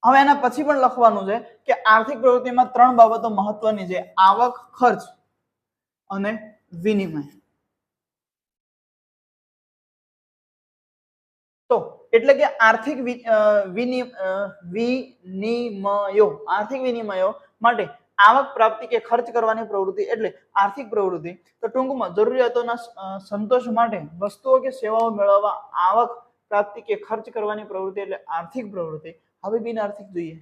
હવે એના પછી પણ લખવાનું છે કે આર્થિક પ્રવૃત્તિમાં 3 બાબતો મહત્વની છે: આવક, ખર્ચ અને વિનિમય. તો એટલે કે આર્થિક વિનિમયો માટે આવક પ્રાપ્તિ કે ખર્ચ કરવાની પ્રવૃત્તિ એટલે આર્થિક પ્રવૃત્તિ. તો ટૂંકમાં જરૂરિયાતોના સંતોષ માટે વસ્તુઓ કે સેવાઓ મેળવવા આવક પ્રાપ્તિ કે ખર્ચ કરવાની પ્રવૃત્તિ એટલે આર્થિક પ્રવૃત્તિ. હવે બિન આર્થિક જોઈએ.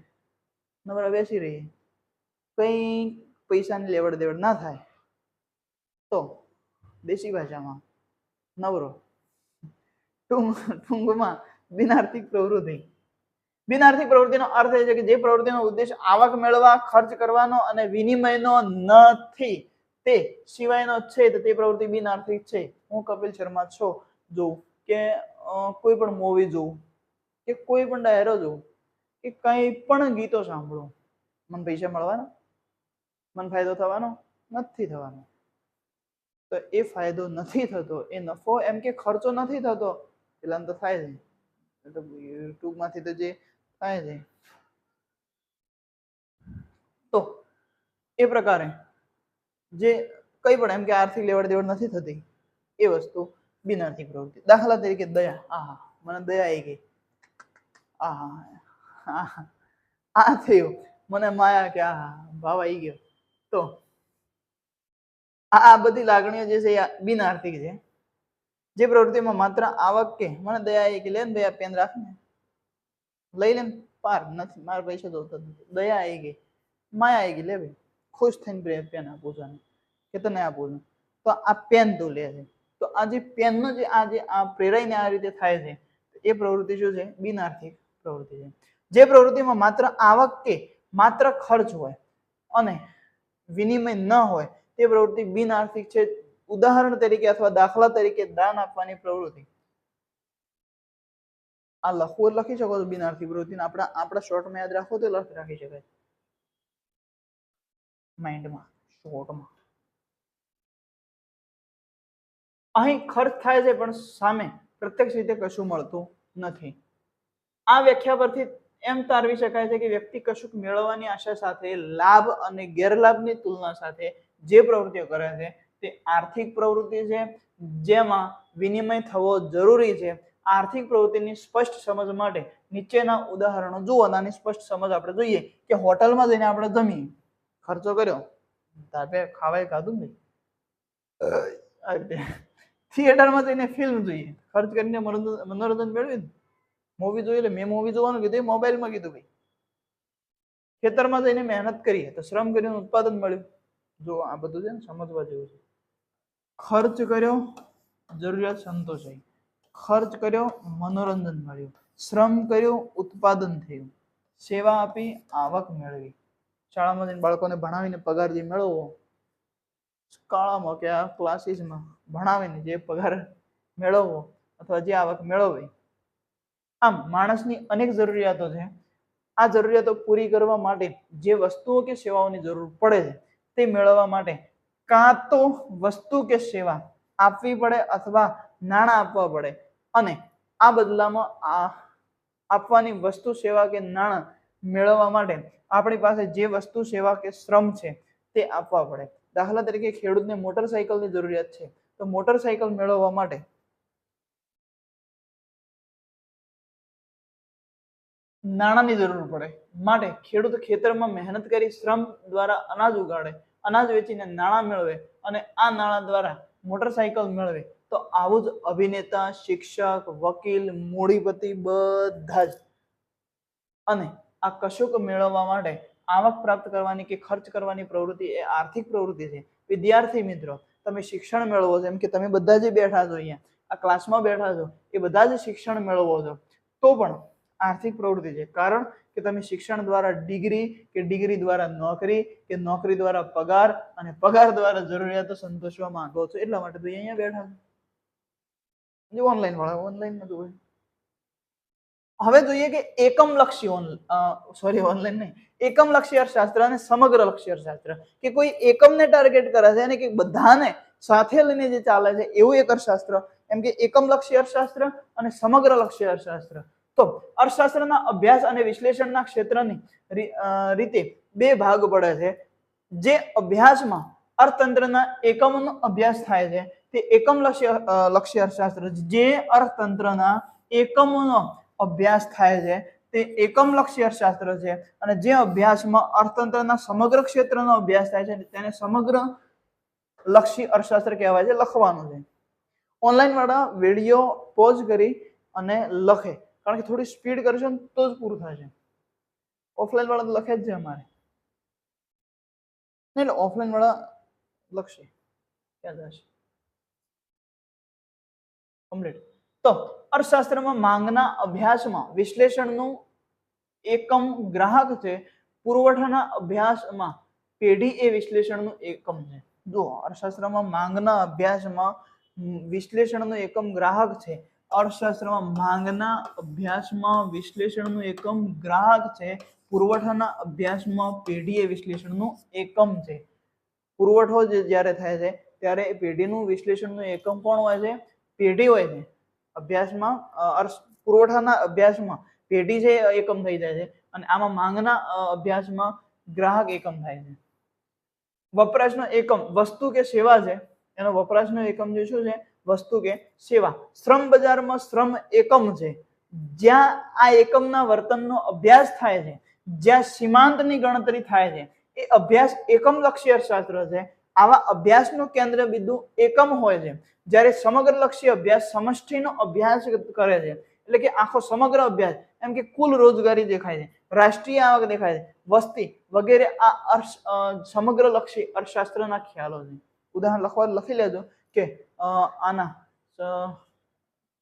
નવરા બેસી રહીએ, કઈ પૈસાની લેવડ દેવડ ના થાય તો દેશી ભાષામાં નવરો. ટૂંકમાં બિનઆર્થિક પ્રવૃત્તિ. બિનઆર્થિક પ્રવૃત્તિનો અર્થ એ છે કે જે પ્રવૃત્તિનો ઉદ્દેશ આવક મેળવવા, ખર્ચ કરવાનો અને વિનિમયનો નથી, તે સિવાયનો છે, તો તે પ્રવૃત્તિ બિનઆર્થિક છે. હું કપિલ શર્મા છો જોઉં કે કોઈ પણ મૂવી જોઉં કે કોઈ પણ ડાયરો જોઉં કે કંઈ પણ ગીતો સાંભળું, મને પૈસા મળવાના, મને ફાયદો થવાનો નથી થવાનો. તો એ ફાયદો નથી થતો, એ નફો એમ કે ખર્ચો નથી થતો, પેલા તો થાય છે, યુટ્યુબમાંથી તો જે થાય છે. તો એ પ્રકારે જે કઈ પણ એમ કે આર્થિક લેવડ દેવડ નથી થતી એ વસ્તુ બિનઆર્થિક પ્રવૃત્તિ. દાખલા તરીકે દયા. મને દયા આવી ગઈ, આ થયું, મને માયા કે ભાવ આવી ગયો. તો આ બધી લાગણીઓ જે છે એ બિનઆર્થિક છે. જે પ્રવૃત્તિમાં માત્ર આવક કે મને દયા આવી કે લે ને દયા પેન રાખ ને, લઈ લે, પાર નથી, મારા પૈસા જોતા નથી, દયા આવી ગઈ, માયા આવી ગઈ, લે ભાઈ ખુશ થઈને પેન આપું છું કે તને આપું છું, તો આ પેન તું લે છે. તો આ જે પેનનો જે આ પ્રેરાઈને આ રીતે થાય છે, એ પ્રવૃત્તિ શું છે? બિનઆર્થિક પ્રવૃત્તિ છે. જે પ્રવૃત્તિમાં માત્ર આવક કે માત્ર ખર્ચ હોય અને વિનિમય ન હોય તે પ્રવૃત્તિ બિનઆર્થિક છે. ઉદાહરણ તરીકે અથવા દાખલા તરીકે દાન આપવાની પ્રવૃત્તિ. આ લખવું લખી શકો છો બિનઆર્થિક પ્રવૃત્તિને. આપણા શોર્ટમાં યાદ રાખો તો રાખી શકાય માઇન્ડમાં, શોર્ટમાં. અહીં ખર્ચ થાય છે પણ સામે પ્રત્યક્ષ રીતે કશું મળતું નથી. આ વ્યાખ્યા પરથી એમ તારવી શકાય છે કે વ્યક્તિ કશુંક મેળવવાની આશા સાથે લાભ અને ગેરલાભની તુલના સાથે જે પ્રવૃત્તિઓ કરે છે તે આર્થિક પ્રવૃત્તિ છે, જેમાં વિનિમય થવો જરૂરી છે. આર્થિક પ્રવૃત્તિની સ્પષ્ટ સમજ માટે નીચેના ઉદાહરણો જુઓ. આની સ્પષ્ટ સમજ આપણે જોઈએ કે હોટલમાં જઈને આપણે જમીએ, ખર્ચો કર્યો, તાપે ખાવાય ખાધું ને, થિયેટરમાં જઈને ફિલ્મ જોઈએ, ખર્ચ કરીને મનોરંજન મેળવી, મૂવી જોઈ. એટલે મેં મૂવી જોવાનું કીધું, મોબાઈલમાં કીધું ભાઈ. ખેતરમાં જઈને મહેનત કરીએ તો શ્રમ કરીને ઉત્પાદન મળ્યું. જો આ બધું છે ને સમજવા જેવું છે. ખર્ચ કર્યો, જરૂરિયાત સંતોષાઈ. ખર્ચ કર્યો, મનોરંજન મળ્યું. શ્રમ કર્યું, ઉત્પાદન થયું. સેવા આપી, આવક મેળવી. શાળામાં જઈને બાળકોને ભણાવીને પગાર જે મેળવવો, શાળામાં કે આ ક્લાસીસમાં ભણાવીને જે પગાર મેળવવો અથવા જે આવક મેળવવી. આમ માણસની અનેક જરૂરિયાતો છે. આ જરૂરિયાતો પૂરી કરવા માટે જે વસ્તુઓ કે સેવાઓની જરૂર પડે છે તે મેળવવા માટે કાં તો વસ્તુ કે સેવા આપવી પડે અથવા નાણાં આપવા પડે, અને આ બદલામાં આપવાની વસ્તુ, સેવા કે નાણાં મેળવવા માટે આપણી પાસે જે વસ્તુ, સેવા કે શ્રમ છે તે આપવા પડે. દાખલા તરીકે ખેડૂતને મોટરસાયકલની જરૂરિયાત છે, તો મોટરસાયકલ મેળવવા માટે નાણાંની જરૂર પડે. માટે ખેડૂત ખેતરમાં મહેનત કરી શ્રમ દ્વારા અનાજ ઉગાડે, અનાજ વેચીને નાણાં મેળવે અને આ નાણાં દ્વારા મોટરસાયકલ મેળવે. તો આવું જ અભિનેતા, શિક્ષક, વકીલ, મૂડીપતિ બધા જ. અને આ કશુંક મેળવવા માટે આવક પ્રાપ્ત કરવાની કે ખર્ચ કરવાની પ્રવૃત્તિ એ આર્થિક પ્રવૃત્તિ છે. વિદ્યાર્થી મિત્રો, તમે શિક્ષણ મેળવો છો, એમ કે તમે બધા જે બેઠા છો અહીંયા આ ક્લાસમાં બેઠા છો એ બધા જ શિક્ષણ મેળવો છો, તો પણ આર્થિક પ્રવૃત્તિ છે. કારણ કે તમે શિક્ષણ દ્વારા ડિગ્રી કે ડિગ્રી દ્વારા નોકરી કે નોકરી દ્વારા પગાર અને પગાર દ્વારા જરૂરિયાતો સંતોષવા માંગો છો, એટલા માટે તો અહીંયા બેઠા છો. ઓનલાઈન વાળા ઓનલાઈનમાં જોવે. હવે જોઈએ કે એકમલક્ષી ઓનલાઈન નહીં, એકમલક્ષી અર્થશાસ્ત્ર અને સમગ્ર લક્ષી અર્થશાસ્ત્ર. કે કોઈ એકમને ટાર્ગેટ કરે છે અને કે બધાને સાથે લઈને જે ચાલે છે એવું એક અર્થશાસ્ત્ર. એમ કે એકમલક્ષી અર્થશાસ્ત્ર અને સમગ્ર લક્ષી અર્થશાસ્ત્ર. તો અર્થશાસ્ત્રના અભ્યાસ અને વિશ્લેષણના ક્ષેત્રની રીતે બે ભાગ પડે છે. જે અભ્યાસમાં અર્થતંત્રના એકમનો અભ્યાસ થાય છે તે એકમલક્ષી અર્થશાસ્ત્ર. જે અર્થતંત્રના એકમનો અભ્યાસ થાય છે તે એકમલક્ષી અર્થશાસ્ત્ર છે. અને જે અભ્યાસમાં અર્થતંત્રના સમગ્ર ક્ષેત્રનો અભ્યાસ થાય છે તેને સમગ્ર લક્ષી અર્થશાસ્ત્ર કહેવાય છે. લખવાનું છે. ઓનલાઈન વાળા વિડીયો પોઝ કરી અને લખે, કારણ કે થોડી સ્પીડ કરશો ને તો જ પૂરું થશે. ઓફલાઈન વાળા તો લખે જ છે અમારે, એટલે ઓફલાઈન વાળા લખશે ક્યાં જશે કમ્પ્લીટ. તો અર્થશાસ્ત્રમાં માંગના અભ્યાસમાં વિશ્લેષણનું એકમ ગ્રાહક છે. પુરવઠાના અભ્યાસમાં પેઢી એ વિશ્લેષણનું એકમ છે. જો અર્થશાસ્ત્રમાં માંગના અભ્યાસમાં વિશ્લેષણનું એકમ ગ્રાહક છે. અર્થશાસ્ત્રમાં માંગના અભ્યાસમાં વિશ્લેષણનું એકમ ગ્રાહક છે. પુરવઠાના અભ્યાસમાં પેઢી એ વિશ્લેષણનું એકમ છે. પુરવઠો જ્યારે થાય છે ત્યારે પેઢીનું વિશ્લેષણનું એકમ કોણ હોય છે? પેઢી હોય છે. અભ્યાસમાં પુરવઠાના અભ્યાસમાં પેઢી છે એકમ થઈ જાય છે, અને આમાં માંગના અભ્યાસમાં ગ્રાહક એકમ થાય છે. વપરાશનો એકમ વસ્તુ કે સેવા છે. એનો વપરાશનો એકમ જે શું છે? વસ્તુ કે સેવા. શ્રમ બજારમાં શ્રમ એકમ છે. જ્યાં આ એકમના વર્તનનો અભ્યાસ થાય છે, જ્યાં સીમાંતની ગણતરી થાય છે, એ અભ્યાસ એકમલક્ષી અર્થશાસ્ત્ર છે. આવા અભ્યાસનું કેન્દ્ર બિંદુ એકમ હોય છે. જ્યારે સમગ્ર લક્ષી અભ્યાસ સમષ્ટિનો અભ્યાસ કરે છે. એટલે કે આખો સમગ્ર અભ્યાસ, એમ કે કુલ રોજગારી દેખાય છે, રાષ્ટ્રીય આવક દેખાય છે, વસ્તી વગેરે આ સમગ્ર લક્ષી અર્થશાસ્ત્રના ખ્યાલો છે. ઉદાહરણ લખવા લખી લેજો કે આના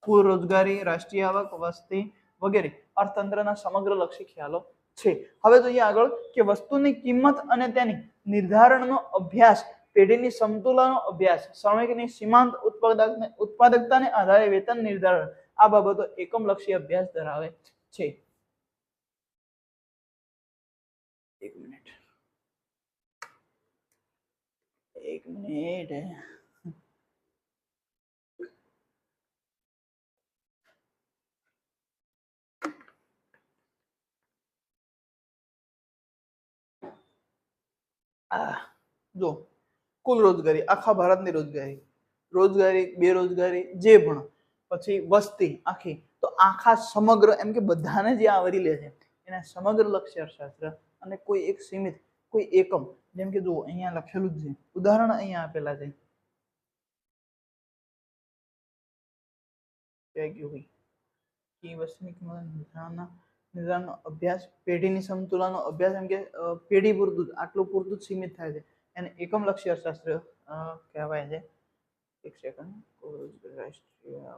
કુલ રોજગારી, રાષ્ટ્રીય આવક, વસ્તી વગેરે અર્થતંત્રના સમગ્ર લક્ષી ખ્યાલો છે. હવે જોઈએ આગળ કે વસ્તુની કિંમત અને તેની નિર્ધારણનો અભ્યાસ, પેઢીની સમતુલાનો અભ્યાસ, શ્રમિકની સીમાંત ઉત્પાદકતાને આધારે વેતન નિર્ધારણ, આ બાબતો એકમલક્ષી અભ્યાસ ધરાવે છે. એક મિનિટ જો કુલ રોજગારી, આખા ભારતની રોજગારી, બેરોજગારી જે પણ પછી વસ્તી આખી, તો આખા સમગ્ર એમ કે બધાને જે આવરી લે છે એને સમગ્ર લક્ષ્ય અર્થશાસ્ત્ર. અને કોઈ એક સીમિત, કોઈ એકમ, જેમ કે જુઓ અહીંયા લખેલું જ છે, ઉદાહરણ અહીંયા આપેલા છે. વસ્તુની નિર્ધારણનો અભ્યાસ, પેઢીની સમતુલાનો અભ્યાસ, એમ કે પેઢી પૂરતું આટલું પૂરતું જ સીમિત થાય છે એને એકમ લક્ષ્ય અર્થશાસ્ત્ર કહેવાય છે. એક સેકન્ડ. રાષ્ટ્રીય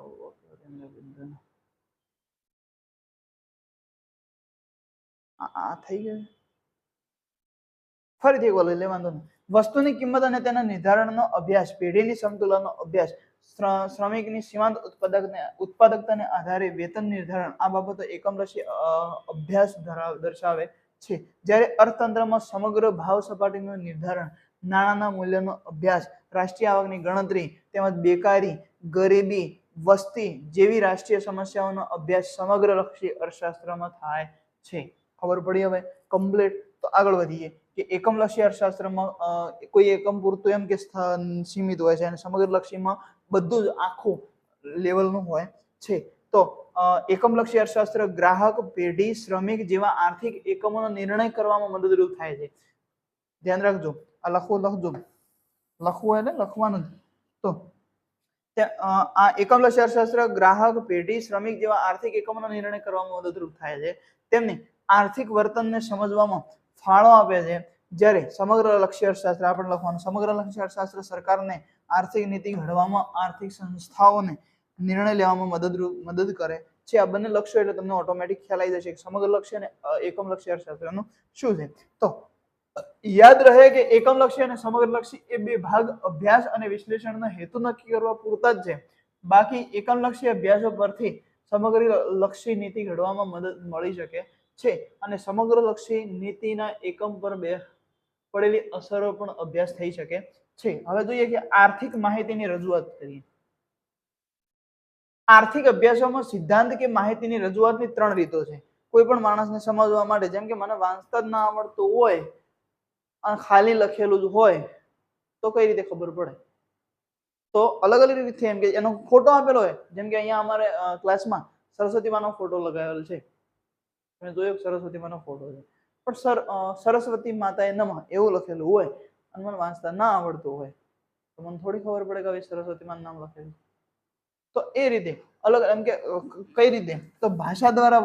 આ થઈ ગયું. ફરીથી બોલો એટલે વાંધો નહીં. વસ્તુની કિંમત અને તેના નિર્ધારણનો અભ્યાસ, પેઢીની સમતુલાનો અભ્યાસ, શ્રમિકની સીમાંત ઉત્પાદકતાને આધારે વેતન નિર્ધારણ, આ બાબતો એકમલક્ષી અભ્યાસ દર્શાવે છે. જ્યારે અર્થતંત્રમાં સમગ્ર ભાવ સપાટીનું નિર્ધારણ, નાણાંના મૂલ્યનો અભ્યાસ, રાષ્ટ્રીય આવકની ગણતરી તેમજ બેકારી, ગરીબી, વસ્તી જેવી રાષ્ટ્રીય સમસ્યાઓનો અભ્યાસ સમગ્ર લક્ષી અર્થશાસ્ત્રમાં થાય છે. ખબર પડી હવે કમ્પ્લીટ? તો આગળ વધીએ કે એકમલક્ષી અર્થશાસ્ત્રમાં કોઈ એકમ પૂરતું એમ કે સીમિત હોય છે અને સમગ્ર લક્ષીમાં બધું જ આખું લેવલનું હોય છે. તો એકમલક્ષી અર્થશાસ્ત્ર ગ્રાહક, પેઢી, શ્રમિક જેવા આર્થિક એકમોનો નિર્ણય કરવામાં મદદરૂપ થાય છે. ધ્યાન રાખજો, આ લખજો, લખવું એટલે લખવાનું જ. તો આ એકમલક્ષી અર્થશાસ્ત્ર ગ્રાહક, પેઢી, શ્રમિક જેવા આર્થિક એકમોનો નિર્ણય કરવામાં મદદરૂપ થાય છે. તેમની આર્થિક વર્તનને સમજવામાં ફાળો આપે છે. જ્યારે સમગ્ર લક્ષ્ય અર્થશાસ્ત્ર આપણે લખવાનું, સમગ્ર લક્ષ્ય અર્થશાસ્ત્ર સરકારને આર્થિક નીતિ ઘડવામાં, આર્થિક સંસ્થાઓને નિર્ણય લેવામાં મદદ કરે છે. આ બંને લક્ષ્યો એટલે તમને ઓટોમેટિક ખ્યાલ આવી જશે કે સમગ્ર લક્ષ્ય અને એકમ લક્ષ્ય અર્થશાસ્ત્રનું શું છે. તો યાદ રહે કે એકમ લક્ષ્ય અને સમગ્ર લક્ષ્ય એ બે ભાગ અભ્યાસ અને વિશ્લેષણનો હેતુ નક્કી કરવા પૂરતા જ છે. બાકી એકમ લક્ષ્ય અભ્યાસો પરથી સમગ્ર લક્ષ્ય નીતિ ઘડવામાં મદદ મળી શકે છે અને સમગ્ર લક્ષ્ય નીતિના એકમ પર પડેલી અસરો પણ અભ્યાસ થઈ શકે છે. હવે જોઈએ કે આર્થિક માહિતીની રજૂઆત કરીએ. આર્થિક અભ્યાસોમાં સિદ્ધાંત કે માહિતીની રજૂઆતની 3 રીતો છે કોઈ પણ માણસને સમજવા માટે. જેમ કે મને વાંચતા જ ના આવડતું હોય અને ખાલી લખેલું જ હોય તો કઈ રીતે ખબર પડે? તો અલગ અલગ રીતે, એમ કે એનો ફોટો આપેલો હોય, જેમ કે અહીંયા અમારે ક્લાસમાં સરસ્વતી માનો ફોટો લગાવેલો છે, તમે જોયો સરસ્વતી માનો ફોટો છે, પણ સરસ્વતી માતાએ નમઃ એવું લખેલું હોય અને મને વાંચતા ના આવડતું હોય તો મને થોડી ખબર પડે કે સરસ્વતી માનું નામ લખેલું. તો એ રીતે અલગ, એમ કે કઈ રીતે? તો ભાષા દ્વારા,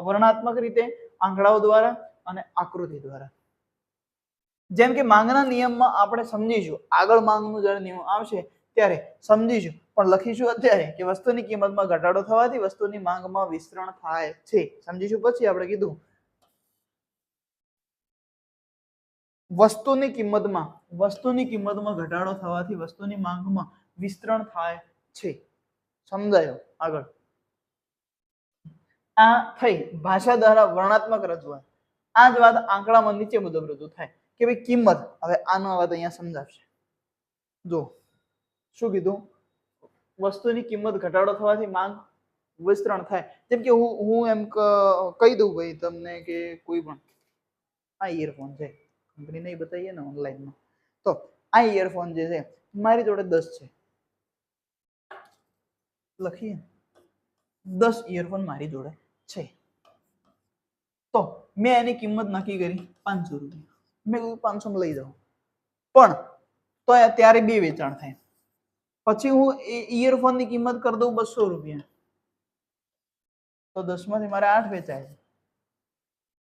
વર્ણનાત્મક રીતે, આંકડાઓ દ્વારા અને આકૃતિ દ્વારા. જેમ કે માંગના નિયમમાં આપણે સમજીશું, આગળ માંગનું જ્યારે નિયમ આવશે ત્યારે સમજીશું, પણ લખીશું અત્યારે કે વસ્તુની કિંમતમાં ઘટાડો થવાથી વસ્તુની માંગમાં વિસ્તરણ થાય છે. સમજીશું પછી આપણે કીધું વસ્તુની કિંમતમાં ઘટાડો થવાથી વસ્તુની માંગમાં વિસ્તરણ થાય છે. સમજાયો? આગળ આ થઈ ભાષા દ્વારા વર્ણનાત્મક રજૂઆત. આ જ વાત આંકડામાં નીચે મુજબ રજૂ થાય કે ભાઈ કિંમત. હવે આનો વાત અહીંયા સમજાવશે. જો શું કીધું? વસ્તુની કિંમત ઘટાડો થવાથી માંગ વિસ્તરણ થાય. જેમ કે હું એમ કહી દઉં ભાઈ તમને કે કોઈ પણ આ ઇયરફોન છે, કંપની નહીં બતાવીએ ને ઓનલાઈનમાં, તો આ ઇયરફોન જે છે મારી જોડે 10 છે, લખીએ 10 ઇયરફોન મારી જોડે છે. તો મેં એની કિંમત નક્કી કરી 500 રૂપિયા. મેં કીધું 500 માં લઈ જાઉં, પણ તો ત્યારે 2 વેચાણ થાય. પછી હું એ ઇયરફોનની કિંમત કરી દઉં 200 રૂપિયા, તો 10 માંથી મારે 8 વેચાય છે.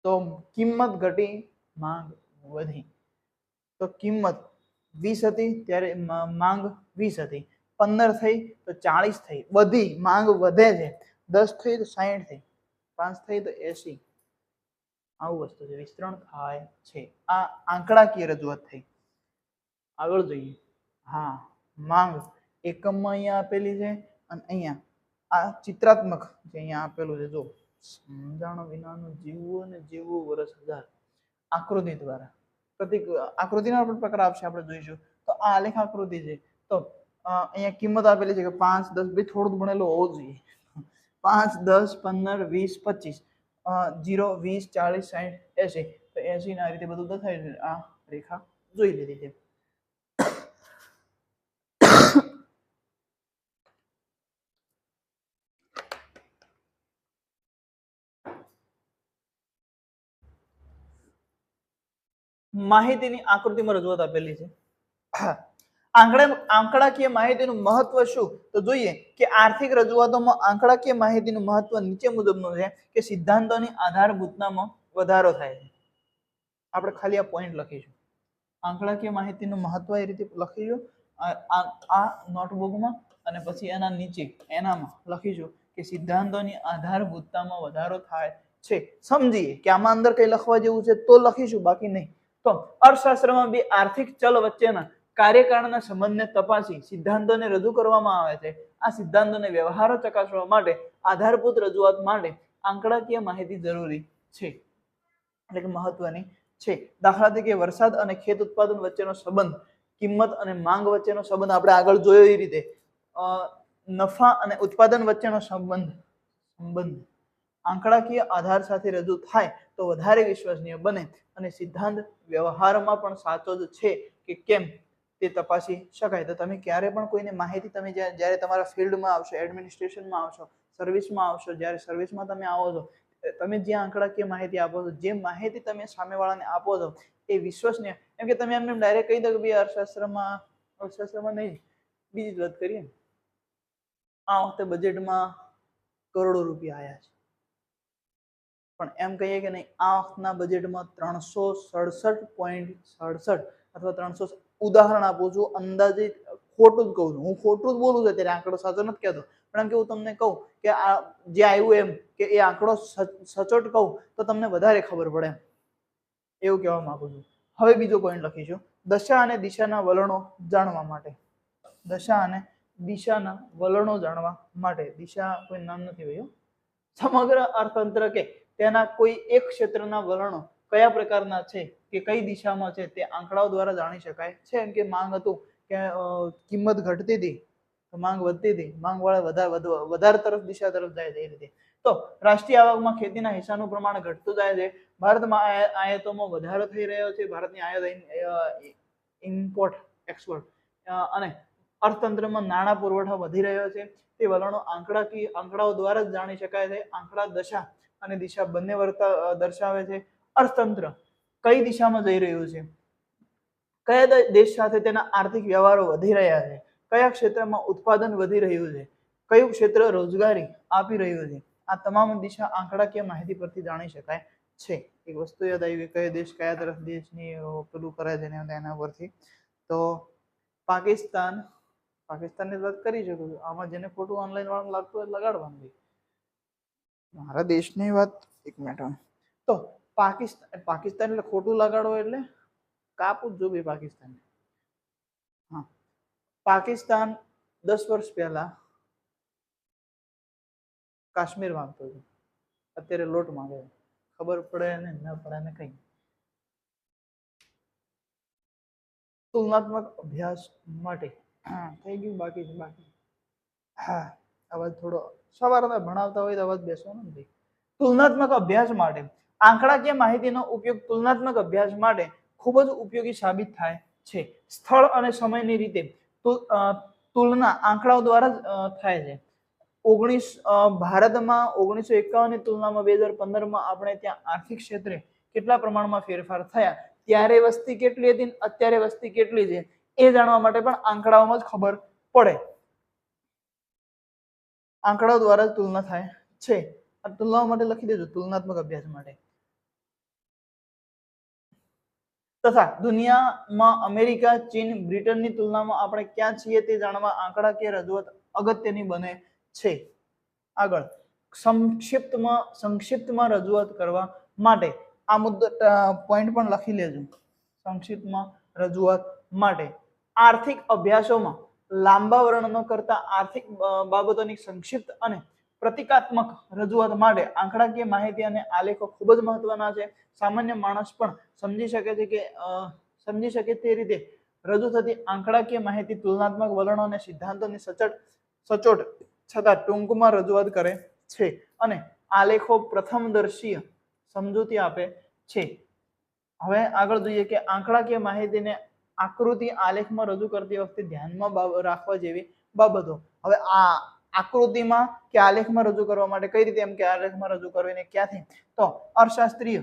તો કિંમત ઘટી, માંગ વધી. તો કિંમત 20 હતી ત્યારે માંગ 20 હતી, 15 થઈ તો 40 થઈ, વધી, માંગ વધે છે. 10 થઈ તો 60 થઈ, 5 થઈ તો 80. આવું વસ્તુ છે, વિસ્તરણ થાય છે. આ આંકડાકીય રજૂઆત થઈ. આગળ જોઈએ. હા, માંગ એકમમાં અહીંયા આપેલી છે અને અહીંયા આ ચિત્રાત્મક જે અહીંયા આપેલું છે, જો સમજાણ વિનાનું જીવવું અને જીવવું વર્ષ 1000, આકૃતિ દ્વારા. પ્રતિક આકૃતિના પણ પ્રકાર આપશે, આપણે જોઈશું. તો આ આલેખ આકૃતિ છે. તો અહીંયા કિંમત આપેલી છે કે 5, 10, ભાઈ થોડું ભણેલું હોવું જોઈએ. 5, 10, 15, 20, 25, 0, 20, 40, 60, 80. તો 80 ના રીતે બધું દેખાય છે. આ રેખા જોઈ લીધી છે. માહિતીની આકૃતિમાં રજૂઆત આપેલી છે. આંકડાકીય માહિતીનું મહત્વ શું? તો જોઈએ કે આર્થિક રજૂઆતોમાં આંકડાકીય માહિતીનું મહત્વ નીચે મુજબનું છે કે સિદ્ધાંતોની આધારભૂતતામાં વધારો થાય છે. આપણે ખાલી આ પોઈન્ટ લખીશું. આંકડાકીય માહિતીનું મહત્વ એ રીતે લખીશું આ નોટબુકમાં, અને પછી એના નીચે એનામાં લખીશું કે સિદ્ધાંતોની આધારભૂતતામાં વધારો થાય છે. સમજીએ કે આમાં અંદર કઈ લખવા જેવું છે તો લખીશું, બાકી નહીં. તો અર્થશાસ્ત્રમાં બે આર્થિક ચલ વચ્ચેના કાર્યકાળના સંબંધને તપાસી સિદ્ધાંતોને રજૂ કરવામાં આવે છે. આ સિદ્ધાંતોને વ્યવહારો ચકાસવા માટે આધારભૂત રજૂઆત માટે આંકડાકીય માહિતી જરૂરી છે, એટલે કે મહત્વની છે. દાખલા તરીકે વરસાદ અને ખેત ઉત્પાદન વચ્ચેનો સંબંધ, કિંમત અને માંગ વચ્ચેનો સંબંધ આપણે આગળ જોયો એ રીતે, નફા અને ઉત્પાદન વચ્ચેનો સંબંધ આંકડાકીય આધાર સાથે રજૂ થાય તો વધારે વિશ્વસનીય બને અને સિદ્ધાંત વ્યવહારમાં પણ સાચો જ છે કે કેમ તે તપાસી શકાય. તો તમે ક્યારે પણ કોઈને માહિતી, તમે જ્યારે તમારા ફિલ્ડમાં આવશો, એડમિનિસ્ટ્રેશનમાં આવશો, સર્વિસમાં આવશો, જ્યારે સર્વિસમાં તમે આવો છો, તમે જે આંકડાકીય માહિતી આપો છો, જે માહિતી તમે સામેવાળાને આપો છો એ વિશ્વસનીય. એમ કે તમે એમને ડાયરેક્ટ કહી દો કે ભાઈ અર્થશાસ્ત્રમાં નહીં, બીજી જ વાત કરીએ, આ વખતે બજેટમાં કરોડો રૂપિયા આવ્યા છે, પણ એમ કહીએ કે નહીં આ વખતના બજેટમાં 367.67 અથવા 300, ઉદાહરણ આપું છું, અંદાજિત ખોટું જ કહું છું, હું ખોટું જ બોલું છું, ત્યારે આંકડો સાચો નથી કહેતો, પણ એમ કે હું તમને કહું કે આ જે આવ્યું એમ કે એ આંકડો સચોટ કહું તો તમને વધારે ખબર પડે, એવું કહેવા માંગુ છું. હવે બીજો પોઈન્ટ લખીશું, દશા અને દિશાના વલણો જાણવા માટે. દશા અને દિશાના વલણો જાણવા માટે, દિશા કોઈ નામ નથી ભાઈઓ, સમગ્ર અર્થતંત્ર કે તેના કોઈ એક ક્ષેત્રના વલણો કયા પ્રકારના છે કે કઈ દિશામાં છે તે આંકડાઓ દ્વારા જાણી શકાય છે. એમ કે માંગ હતું કે કિંમત ઘટતી હતી તો માંગ વધતી હતી, માંગ વાળા વધારે તરફ દિશા તરફ જાય છે એ રીતે. તો રાષ્ટ્રીય આવકમાં ખેતીના હિસ્સાનું પ્રમાણ ઘટતું જાય છે, ભારતમાં આયાતોમાં વધારો થઈ રહ્યો છે, ભારતની આયાત ઇમ્પોર્ટ એક્સપોર્ટ, અને અર્થતંત્રમાં નાણાં પુરવઠો વધી રહ્યો છે. તે વલણો આંકડાઓ દ્વારા જ જાણી શકાય છે. આંકડા દશા અને દિશા બંને દર્શાવે છે. અર્થતંત્ર કઈ દિશામાં જઈ રહ્યું છે, કયા દેશ સાથે તેના આર્થિક વ્યવહારો વધી રહ્યા છે, કયા ક્ષેત્રમાં ઉત્પાદન વધી રહ્યું છે, કયું ક્ષેત્ર રોજગારી આપી રહ્યું છે, આ તમામ દિશા આંકડાકીય માહિતી પરથી જાણી શકાય છે. એક વસ્તુ યાદ આવી, કયો દેશ કયા તરફ દેશની પેલું કરે છે ને એના પરથી. તો પાકિસ્તાનની વાત કરી શકું છું. આમાં જેને ખોટું ઓનલાઈન વાળું લાગતું હોય લગાડવાનું. મારા દેશની વાત, એક મિનિટ, તો પાકિસ્તાન એટલે ખોટું લગાડો એટલે કાપવું જ જો ભાઈ પાકિસ્તાન. હા, પાકિસ્તાન 10 વર્ષ પહેલા કાશ્મીર માંગતો હતો, અત્યારે લોટ માંગે છે. ખબર પડે ને ન પડે ને કઈ. તુલનાત્મક અભ્યાસ માટે થઈ ગયું, બાકી છે બાકી. હા, અવાજ થોડો સવારના ભણાવતા હોય તો અવાજ બેસવાનો નથી. તુલનાત્મક અભ્યાસ માટે આંકડાકીય માહિતીનો ઉપયોગ તુલનાત્મક અભ્યાસ માટે ખૂબ જ ઉપયોગી સાબિત થાય છે. સ્થળ અને સમયની રીતે તુલના આંકડાઓ દ્વારા જ થાય છે. ભારતમાં 1951 ની તુલનામાં 2015માં આપણે ત્યાં આર્થિક ક્ષેત્રે કેટલા પ્રમાણમાં ફેરફાર થયા, ત્યારે વસ્તી કેટલી હતી અત્યારે વસ્તી કેટલી છે એ જાણવા માટે પણ આંકડાઓમાં જ ખબર પડે. આંકડાઓ દ્વારા તુલના થાય છે. આ તુલનાઓ માટે લખી દેજો, તુલનાત્મક અભ્યાસ માટે. તથા દુનિયામાં અમેરિકા, ચીન, બ્રિટનની તુલનામાં આપણે ક્યાં છીએ તે જાણવા આંકડાકીય રજૂઆત અગત્યની બને છે. આગળ સંક્ષિપ્તમાં રજૂઆત કરવા માટે આ મુદ્દો પોઈન્ટ પણ લખી લેજો. સંક્ષિપ્તમાં રજૂઆત માટે આર્થિક અભ્યાસોમાં લાંબા વર્ણનો કરતા આર્થિક બાબતોની સંક્ષિપ્ત અને પ્રતિકાત્મક રજૂઆત માટે આંકડાકીય માહિતી અને આલેખો ખૂબ જ મહત્વના છે. સામાન્ય માણસ પણ સમજી શકે તે રીતે રજૂ થતી આંકડાકીય માહિતી તુલનાત્મક વલણો અને સિદ્ધાંતોની સચોટ છતાં ટૂંકમાં રજૂઆત કરે છે અને આલેખો પ્રથમદર્શીય સમજૂતી આપે છે. હવે આગળ જોઈએ કે આંકડાકીય માહિતીને આકૃતિ આલેખમાં રજૂ કરતી વખતે ધ્યાનમાં રાખવા જેવી બાબતો. હવે આ આકૃતિમાં કે આલેખમાં રજૂ કરવા માટે કઈ રીતે, એમ કે આલેખમાં રજૂ કરવી ને ક્યાંથી, તો અર્થશાસ્ત્રીય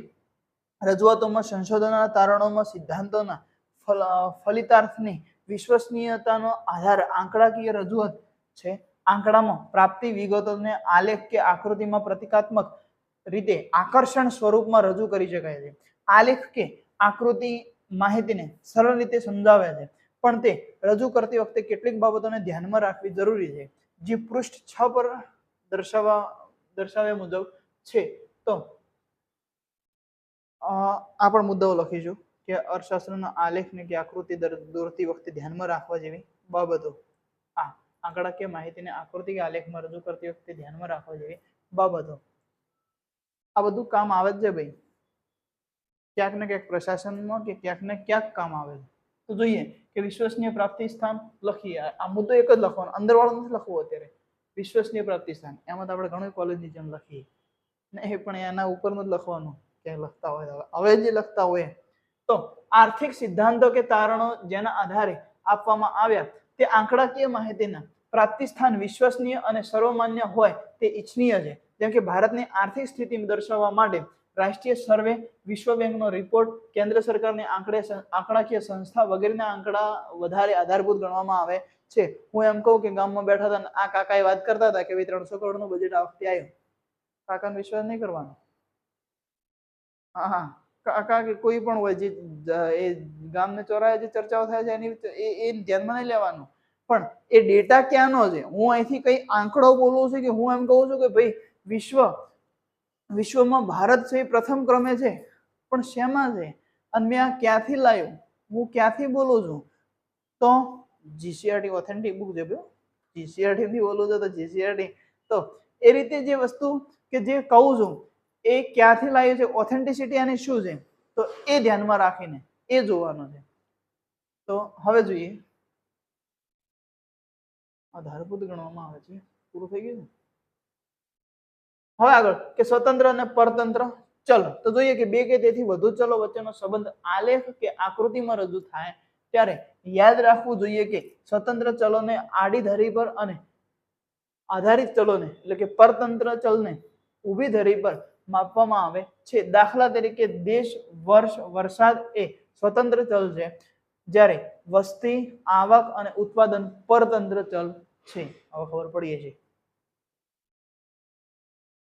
રજૂઆતોમાં સંશોધનના તારણોમાં સિદ્ધાંતોના ફલિતાર્થની વિશ્વસનીયતાનો આધાર આંકડાકીય રજૂઆત છે. આંકડામાં પ્રાપ્તિ વિગતોને આલેખ કે આકૃતિમાં પ્રતિકાત્મક રીતે આકર્ષણ સ્વરૂપમાં રજૂ કરી શકાય છે. આલેખ કે આકૃતિ માહિતીને સરળ રીતે સમજાવે છે, પણ તે રજૂ કરતી વખતે કેટલીક બાબતોને ધ્યાનમાં રાખવી જરૂરી છે, જે પૃષ્ઠ 6 પર દર્શાવ્યા મુજબ છે. તો આ પણ મુદ્દાઓ લખીશું કે અર્થશાસ્ત્રના આલેખને કે આકૃતિ દોરતી વખતે ધ્યાનમાં રાખવા જેવી બાબતો. આ આંકડાકીય માહિતીને આકૃતિ કે આલેખમાં રજૂ કરતી વખતે ધ્યાનમાં રાખવા જેવી બાબતો. આ બધું કામ આવે જ છે ભાઈ, ક્યાંક ને ક્યાંક પ્રશાસનમાં કે ક્યાંક ને ક્યાંક કામ આવે છે. તો જોઈએ કે વિશ્વસનીય પ્રાપ્તિ સ્થાન લખીએ. આ મુદ્દો એક જ લખવાનો, અંદર વાળો નથી લખવો અત્યારે. વિશ્વસનીય પ્રાપ્તિ સ્થાન એમાં તો આપણે ઘણી કોલેજની જેમ લખીએ ને, પણ એના ઉપરનું જ લખવાનું ક્યાંય લખતા હોય. હવે જે લખતા હોય તો આર્થિક સિદ્ધાંતો કે તારણો જેના આધારે આપવામાં આવ્યા તે આંકડાકીય માહિતીના પ્રાપ્તિ સ્થાન વિશ્વસનીય અને સર્વમાન્ય હોય તે ઈચ્છનીય છે. જેમ કે ભારતની આર્થિક સ્થિતિ દર્શાવવા માટે રાષ્ટ્રીય સર્વે, વિશ્વ બેંકનો રિપોર્ટ, કેન્દ્ર સરકારની આંકડાકીય સંસ્થા વગેરેના આંકડા વધારે આધારભૂત ગણવામાં આવે છે. હું એમ કહું કે ગામમાં બેઠા હતા આ કાકાએ વાત કરતા હતા કે 300 કરોડનું બજેટ આ વખતે આવ્યું, કાકાનો વિશ્વાસ નહીં કરવાનો. હા, કાકા કે કોઈ પણ હોય જે એ ગામને ચોરાય જે ચર્ચાઓ થાય છે એની એ ધ્યાનમાં નહીં લેવાનું, પણ એ ડેટા ક્યાંનો છે? હું અહીંથી કઈ આંકડો બોલું છું કે હું એમ કહું છું કે ભાઈ વિશ્વમાં ભારત છે એ પ્રથમ ક્રમે છે, પણ શેમાં છે અને મેં આ ક્યાંથી લાવ્યો, હું ક્યાંથી બોલું છું? તો જીસીઆરટી ઓથેન્ટિક બુક છે, જીસીઆરટી થી બોલું છું તો જીસીઆરટી. તો એ રીતે જે વસ્તુ કે જે કહું છું એ ક્યાંથી લાવ્યું છે, ઓથેન્ટિસિટી આની શું છે, તો એ ધ્યાનમાં રાખીને એ જોવાનું છે. તો હવે જોઈએ, આધારભૂત ગણવામાં આવે છે. પૂરું થઈ ગયું છે. હવે આગળ કે સ્વતંત્ર અને પરતંત્ર ચલ. તો જોઈએ કે બે કે તેથી વધુ ચલો વચ્ચેનો સંબંધ આલેખ કે આકૃતિમાં રજૂ થાય ત્યારે યાદ રાખવું જોઈએ કે સ્વતંત્ર ચલોને આડી ધરી પર અને આધારિત ચલોને એટલે કે પરતંત્ર ચલને ઊભી ધરી પર માપવામાં આવે છે. દાખલા તરીકે દેશ, વર્ષ, વરસાદ એ સ્વતંત્ર ચલ છે, જ્યારે વસ્તી, આવક અને ઉત્પાદન પરતંત્ર ચલ છે. હવે ખબર પડીએ છે,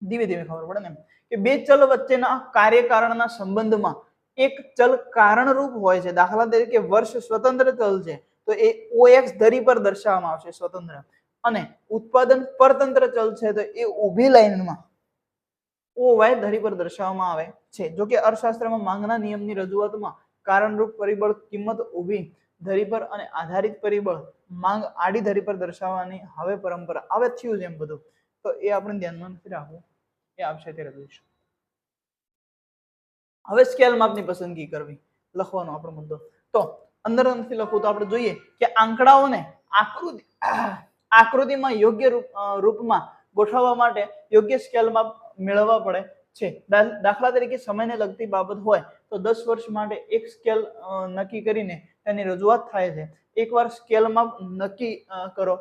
ધીમે ધીમે ખબર પડે ને કે બે ચલ વચ્ચેના કાર્યકારણના સંબંધમાં એક ચલ કારણરૂપ હોય છે. દાખલા તરીકે વર્ષ સ્વતંત્ર ચલ છે તો એ OX ધરી પર દર્શાવવામાં આવશે સ્વતંત્ર, અને ઉત્પાદન પરતંત્ર ચલ છે તો એ ઊભી લાઈનમાં OY ધરી પર દર્શાવવામાં આવે છે. જો કે અર્થશાસ્ત્રમાં માંગના નિયમની રજૂઆતમાં કારણરૂપ પરિબળ કિંમત ઊભી ધરી પર અને આધારિત પરિબળ માંગ આડી ધરી પર દર્શાવવાની હવે પરંપરા હવે થયું છે એમ બધું, તો એ આપણે ધ્યાનમાં નથી રાખવું, એ આવશે ત્યારે જોઈશું. હવે સ્કેલ માપની પસંદગી કરવી, લખવાનો આપણો મુદ્દો. તો અંદર નથી લખવું તો આપણે જોઈએ કે આંકડાઓને આકૃતિમાં યોગ્ય રૂપમાં ગોઠવવા માટે યોગ્ય સ્કેલ માપ મેળવવા પડે છે. દાખલા તરીકે સમયને લગતી બાબત હોય તો 10 વર્ષ માટે એક સ્કેલ નક્કી કરીને તેની રજૂઆત થાય છે. એકવાર સ્કેલ માપ નક્કી કરો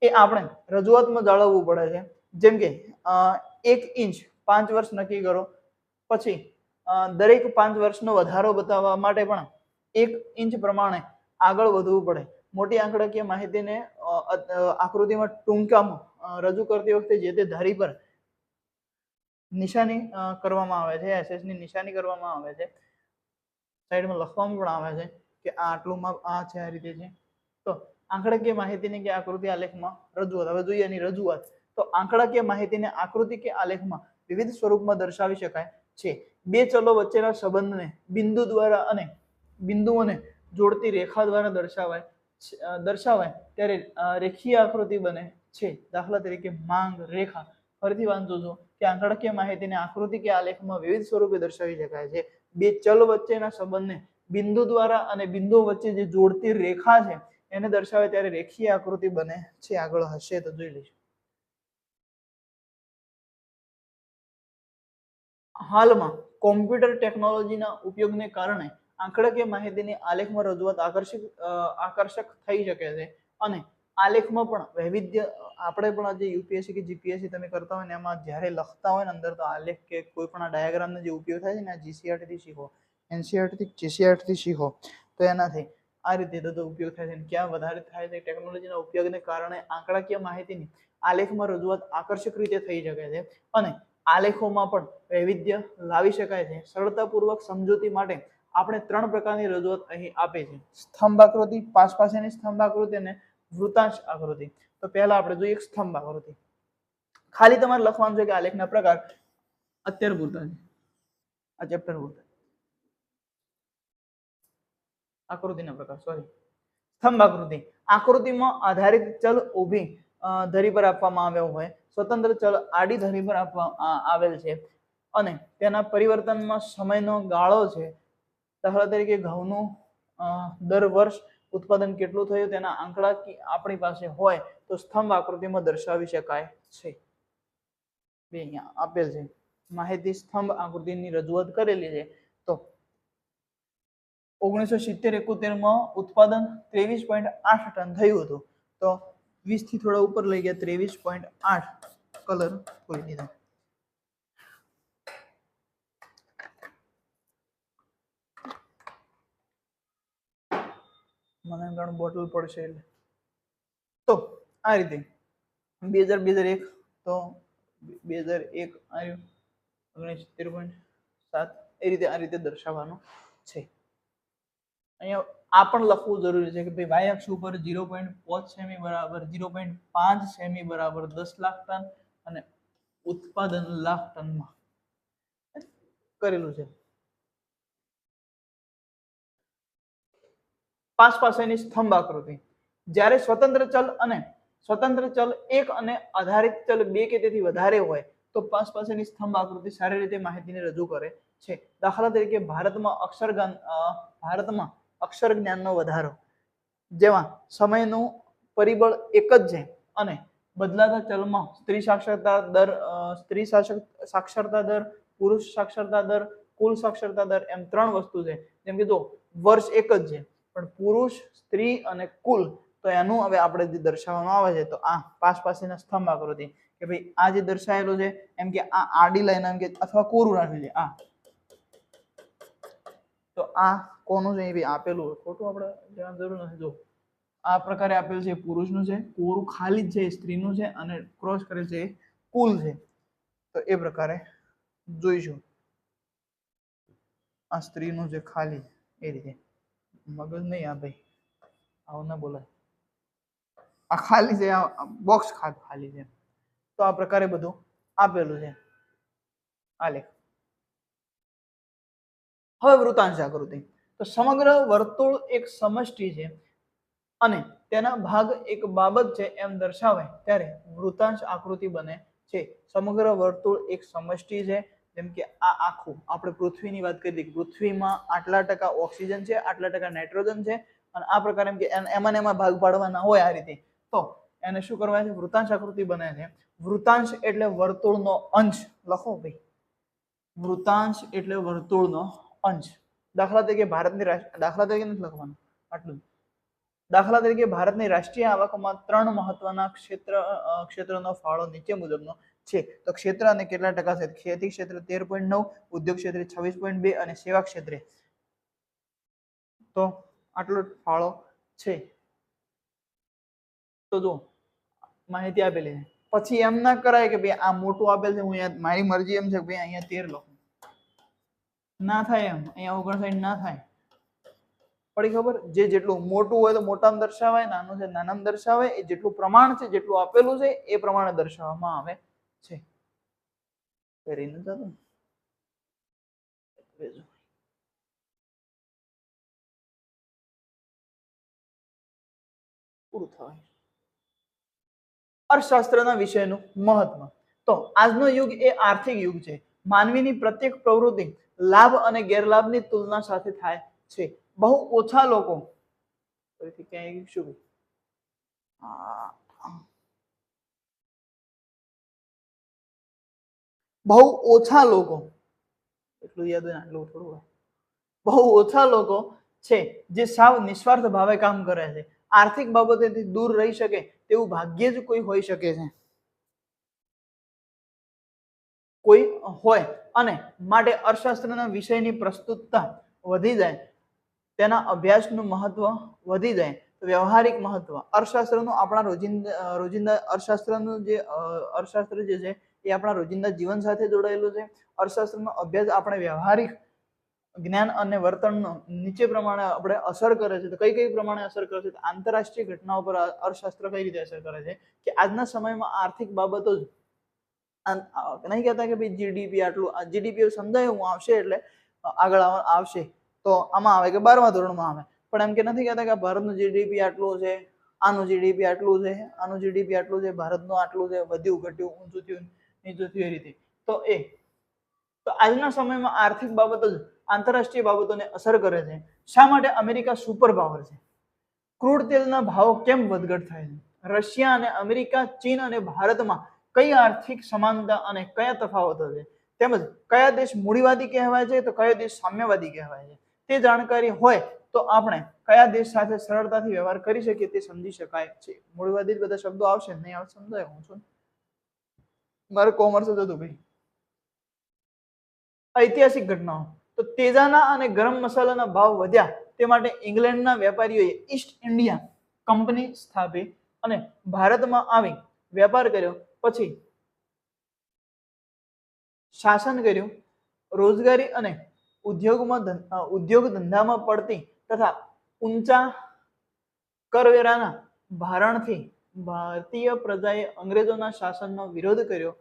એ આપણે રજૂઆતમાં જાળવવું પડે છે. જેમ કે 1 ઇંચ 5 વર્ષ નક્કી કરો, પછી દરેક 5 વર્ષનો વધારો બતાવવા માટે પણ 1 ઇંચ પ્રમાણે આગળ વધવું પડે. મોટી આંકડાકીય માહિતીને આકૃતિમાં ટૂંકામાં રજૂ કરતી વખતે જે તે ધારી પર નિશાની કરવામાં આવે છે, એસએસની નિશાની કરવામાં આવે છે, સાઈડમાં લખવામાં પણ આવે છે કે આ આટલું માપ આ છે, આ રીતે છે. તો આંકડાકીય માહિતીની કે આકૃતિ આલેખમાં રજૂઆત. હવે જોઈએ એની રજૂઆત. તો આંકડાકીય માહિતીને આકૃતિ કે આલેખમાં વિવિધ સ્વરૂપમાં દર્શાવી શકાય છે. બે ચલો વચ્ચેના સંબંધને બિંદુ દ્વારા અને બિંદુઓને જોડતી રેખા દ્વારા દર્શાવાય ત્યારે રેખીય આકૃતિ બને છે. દાખલા તરીકે માંગ રેખા. ફરીથી વાંચું છું કે આંકડાકીય માહિતીને આકૃતિ કે આલેખમાં વિવિધ સ્વરૂપે દર્શાવી શકાય છે. બે ચલ વચ્ચેના સંબંધને બિંદુ દ્વારા અને બિંદુઓ વચ્ચે જે જોડતી રેખા છે એને દર્શાવે ત્યારે રેખીય આકૃતિ બને છે. આગળ હશે તો જોઈ લઈશું. હાલમાં કોમ્પ્યુટર ટેકનોલોજીના ઉપયોગને કારણે આંકડાકીય માહિતીની આલેખમાં રજૂઆત આકર્ષક થઈ શકે છે અને આલેખમાં પણ વૈવિધ્ય, આપણે પણ જે યુપીએસસી કે જીપીએસસી તમે કરતા હોય ને એમાં જ્યારે લખતા હોય ને અંદર તો આલેખ કે કોઈ પણ ડાયાગ્રામનો જે ઉપયોગ થાય છે ને જીસીઆરટી થી શીખો, એનસીઆરટી થી જીસીઆરટી થી શીખો તો એનાથી આ રીતે થતો ઉપયોગ થાય છે. ક્યાં વધારે થાય છે ટેકનોલોજીના ઉપયોગને કારણે આંકડાકીય માહિતીની આલેખમાં રજૂઆત આકર્ષક રીતે થઈ શકે છે અને આલેખોમાં પણ વૈવિધ્ય લાવી શકાય છે. સરળતાપૂર્વક સમજૂતી માટે આપણે 3 પ્રકારની રજૂઆત અહીં આપે છે: સ્તંભ આકૃતિ, પાસપાસેની સ્તંભ આકૃતિ અને વૃતાંશ આકૃતિ. તો પહેલા આપણે જોઈએ સ્તંભ આકૃતિ. ખાલી તમારે લખવાનું છે કે આલેખના પ્રકાર અત્યારે પૂરતા છે, આ ચેપ્ટર પૂરતા. આકૃતિના પ્રકાર, સોરી, સ્તંભ આકૃતિ. આકૃતિમાં આધારિત ચલ ઊભી ધરી પર આપવામાં આવ્યો હોય, સ્વતંત્ર ચલ આડી ધરી પર આપવામાં આવેલ છે અને તેના પરિવર્તનમાં સમયનો ગાળો છે. દાખલા તરીકે ઘઉંનું દર વર્ષ ઉત્પાદન કેટલું થયું તેના આંકડા આપણી પાસે હોય તો સ્તંભ આકૃતિમાં દર્શાવી શકાય છે. અહીંયા આપેલ છે માહિતી સ્તંભ આકૃતિની રજૂઆત કરેલી છે. તો 1970-71 માં ઉત્પાદન 23.8 ટન થયું હતું. તો 20 થી થોડા ઉપર લઈ ગયા, 23.8 કલર ખોલી દીધા. મને ઘણું બોટલ પડશે એટલે. તો આ રીતે 2001 તો 2001 આવ્યું 69.7 એ રીતે આ રીતે દર્શાવવાનું છે. અહીંયા આ પણ લખવું જરૂરી છે કે ભાઈ વાય અક્ષ ઉપર 0.5 સેમી બરાબર 0.5 સેમી બરાબર 10 લાખ ટન અને ઉત્પાદન લાખ ટનમાં કરેલું છે. પાસપાસેની સ્તંભ આકૃતિ. જ્યારે સ્વતંત્ર ચલ 1 અને આધારિત ચલ 2 કે તેથી વધારે હોય તો પાસપાસેની સ્તંભ આકૃતિ સારી રીતે માહિતીને રજૂ કરે છે. દાખલા તરીકે ભારતમાં અક્ષર જ્ઞાનનો વધારો, જેમાં સમયનું પરિબળ એક જ છે અને બદલાતા ચલમાં સ્ત્રી સાક્ષરતા દર, પુરુષ સાક્ષરતા દર, કુલ સાક્ષરતા દર એમ 3 વસ્તુ છે. જેમ કે જો વર્ષ એક જ છે પણ પુરુષ, સ્ત્રી અને કુલ, તો એનું હવે આપણે જે દર્શાવવામાં આવે છે તો આ પાસપાસેના સ્તંભ આકૃતિ કે ભાઈ આ જે દર્શાવેલું છે એમ કે આ આડી લાઈન એમ કે અથવા કોરું રાખ્યું છે આ, તો આ કોનું છે એ આપેલું હોય, ખોટું આપણે જવાની જરૂર નથી. જો આ પ્રકારે આપેલ છે પુરુષનું છે, કોરું ખાલી જ છે સ્ત્રીનું છે અને ક્રોસ કરેલ છે એ કુલ છે. તો એ પ્રકારે જોઈશું. આ સ્ત્રીનું છે ખાલી, એ રીતે મગજ નહીં. આ ભાઈ આવું ના બોલાય, આ ખાલી છે, આ બોક્સ ખાલી છે. તો આ પ્રકારે બધું આપેલું છે આલેખ. હવે વૃતાંશ આકૃતિ. તો સમગ્ર વર્તુળ એક સમષ્ટિ છે અને તેના ભાગ એક બાબત છે એમ દર્શાવે ત્યારે વૃતાંશ આકૃતિ બને છે. સમગ્ર વર્તુળ એક સમષ્ટિ છે. જેમ કે આ આખું આપણે પૃથ્વીની વાત કરી, પૃથ્વીમાં આટલા ટકા ઓક્સિજન છે, આટલા ટકા નાઇટ્રોજન છે અને આ પ્રકારે એમ કે એમાં ભાગ પાડવાના હોય આ રીતે, તો એને શું કરવા છે? વૃતાંશ આકૃતિ બને છે. વૃતાંશ એટલે વર્તુળનો અંશ. લખો ભાઈ, વૃતાંશ એટલે વર્તુળનો અંશ. દાખલા તરીકે દાખલા તરીકે નથી લખવાનું, આટલું. દાખલા તરીકે ભારતની રાષ્ટ્રીય આવકમાં 3 મહત્વના ક્ષેત્રનો ફાળો નીચે મુજબનો છે. તો ક્ષેત્ર અને કેટલા ટકા છે? ખેતી ક્ષેત્ર 13.9, ઉદ્યોગ ક્ષેત્રે 26.2 અને સેવા ક્ષેત્રે તો આટલો ફાળો છે. તો જો માહિતી આપેલી છે. પછી એમ ના કરાય કે ભાઈ આ મોટું આપેલ છે, હું મારી મરજી એમ છે કે ભાઈ અહીંયા 13 લખું. ના થાય એમ, અહીંયા 59 ના થાય. પડી ખબર? જે જેટલું મોટું હોય તો મોટામાં દર્શાવાય, નાનું છે નાનામાં દર્શાવાય. એ જેટલું પ્રમાણ છે, જેટલું આપેલું છે એ પ્રમાણે દર્શાવવામાં આવે છે. પૂરું થાય. અર્થશાસ્ત્રના વિષયનું મહત્વ. તો આજનો યુગ એ આર્થિક યુગ છે. માનવીની પ્રત્યેક પ્રવૃત્તિ લાભ અને ગેરલાભની તુલના સાથે થાય છે. બહુ ઓછા લોકો બહુ ઓછા લોકો એટલું યાદ હોય આટલું થોડું, બહુ ઓછા લોકો છે જે સાવ નિસ્વાર્થ ભાવે કામ કરે છે આર્થિક બાબતેથી દૂર રહી શકે તેવું ભાગ્યે જ કોઈ હોઈ શકે છે, કોઈ હોય અને માટે અર્થશાસ્ત્રના વિષયની પ્રસ્તુતતા વધી જાય, તેના અભ્યાસનું મહત્વ વધી જાય, તો વ્યવહારિક મહત્વ અર્થશાસ્ત્રનું આપણા રોજિંદા અર્થશાસ્ત્ર જે છે એ આપણા રોજિંદા જીવન સાથે જોડાયેલું છે. અર્થશાસ્ત્રનો અભ્યાસ આપણે વ્યવહારિક જ્ઞાન અને વર્તનનો નીચે પ્રમાણે આપણે અસર કરે છે. તો કઈ કઈ પ્રમાણે અસર કરે છે? આંતરરાષ્ટ્રીય ઘટનાઓ પર અર્થશાસ્ત્ર કઈ રીતે અસર કરે છે કે આજના સમયમાં આર્થિક બાબતો જ નહીં કહેતા કે ભાઈ જીડીપી આટલું, જીડીપી સમજાય હું આવશે એટલે આગળ આવશે તો આમાં આવે કે 12મા ધોરણમાં આવે, પણ એમ કે નથી કહેતા કે ભારતનું જીડીપી આટલું છે, આનું જીડીપી આટલું છે, આનું જીડીપી આટલું છે, ભારતનું આટલું છે, વધ્યું ઘટ્યું, ઊંચું થયું નીચું થયું, એ રીતે. તો આજના સમયમાં આર્થિક બાબતો જ આંતરરાષ્ટ્રીય બાબતોને અસર કરે છે. શા માટે અમેરિકા સુપર પાવર છે? ક્રૂડ તેલના ભાવ કેમ વધઘટ થાય છે? રશિયા અને અમેરિકા, ચીન અને ભારતમાં કઈ આર્થિક સમાનતા અને કયા તફાવતો છે? તેમજ કયા દેશ મૂડીવાદી કહેવાય છે તો કયો દેશ સામ્યવાદી કહેવાય છે? તે જાણકારી હોય તો આપણે કયા દેશ સાથે સરળતાથી વ્યવહાર કરી શકીએ તે સમજી શકાય છે. મૂડીવાદી બધા શબ્દો આવશે, નહીં આવે સમજાય હું છું, મારે કોમર્સ જ હતું ભાઈ. ઐતિહાસિક ઘટનાઓ, તો તેજાના અને ગરમ મસાલાના ભાવ વધ્યા તે માટે ઇંગ્લેન્ડના વેપારીઓએ ઈસ્ટ ઇન્ડિયા કંપની સ્થાપી અને ભારતમાં આવી વેપાર કર્યો, પછી શાસન કર્યું. રોજગારી અને ઉદ્યોગ ધંધામાં પડતી તથા ઊંચા કરવેરાના ભારણથી ભારતીય પ્રજાએ અંગ્રેજોના શાસનનો વિરોધ કર્યો.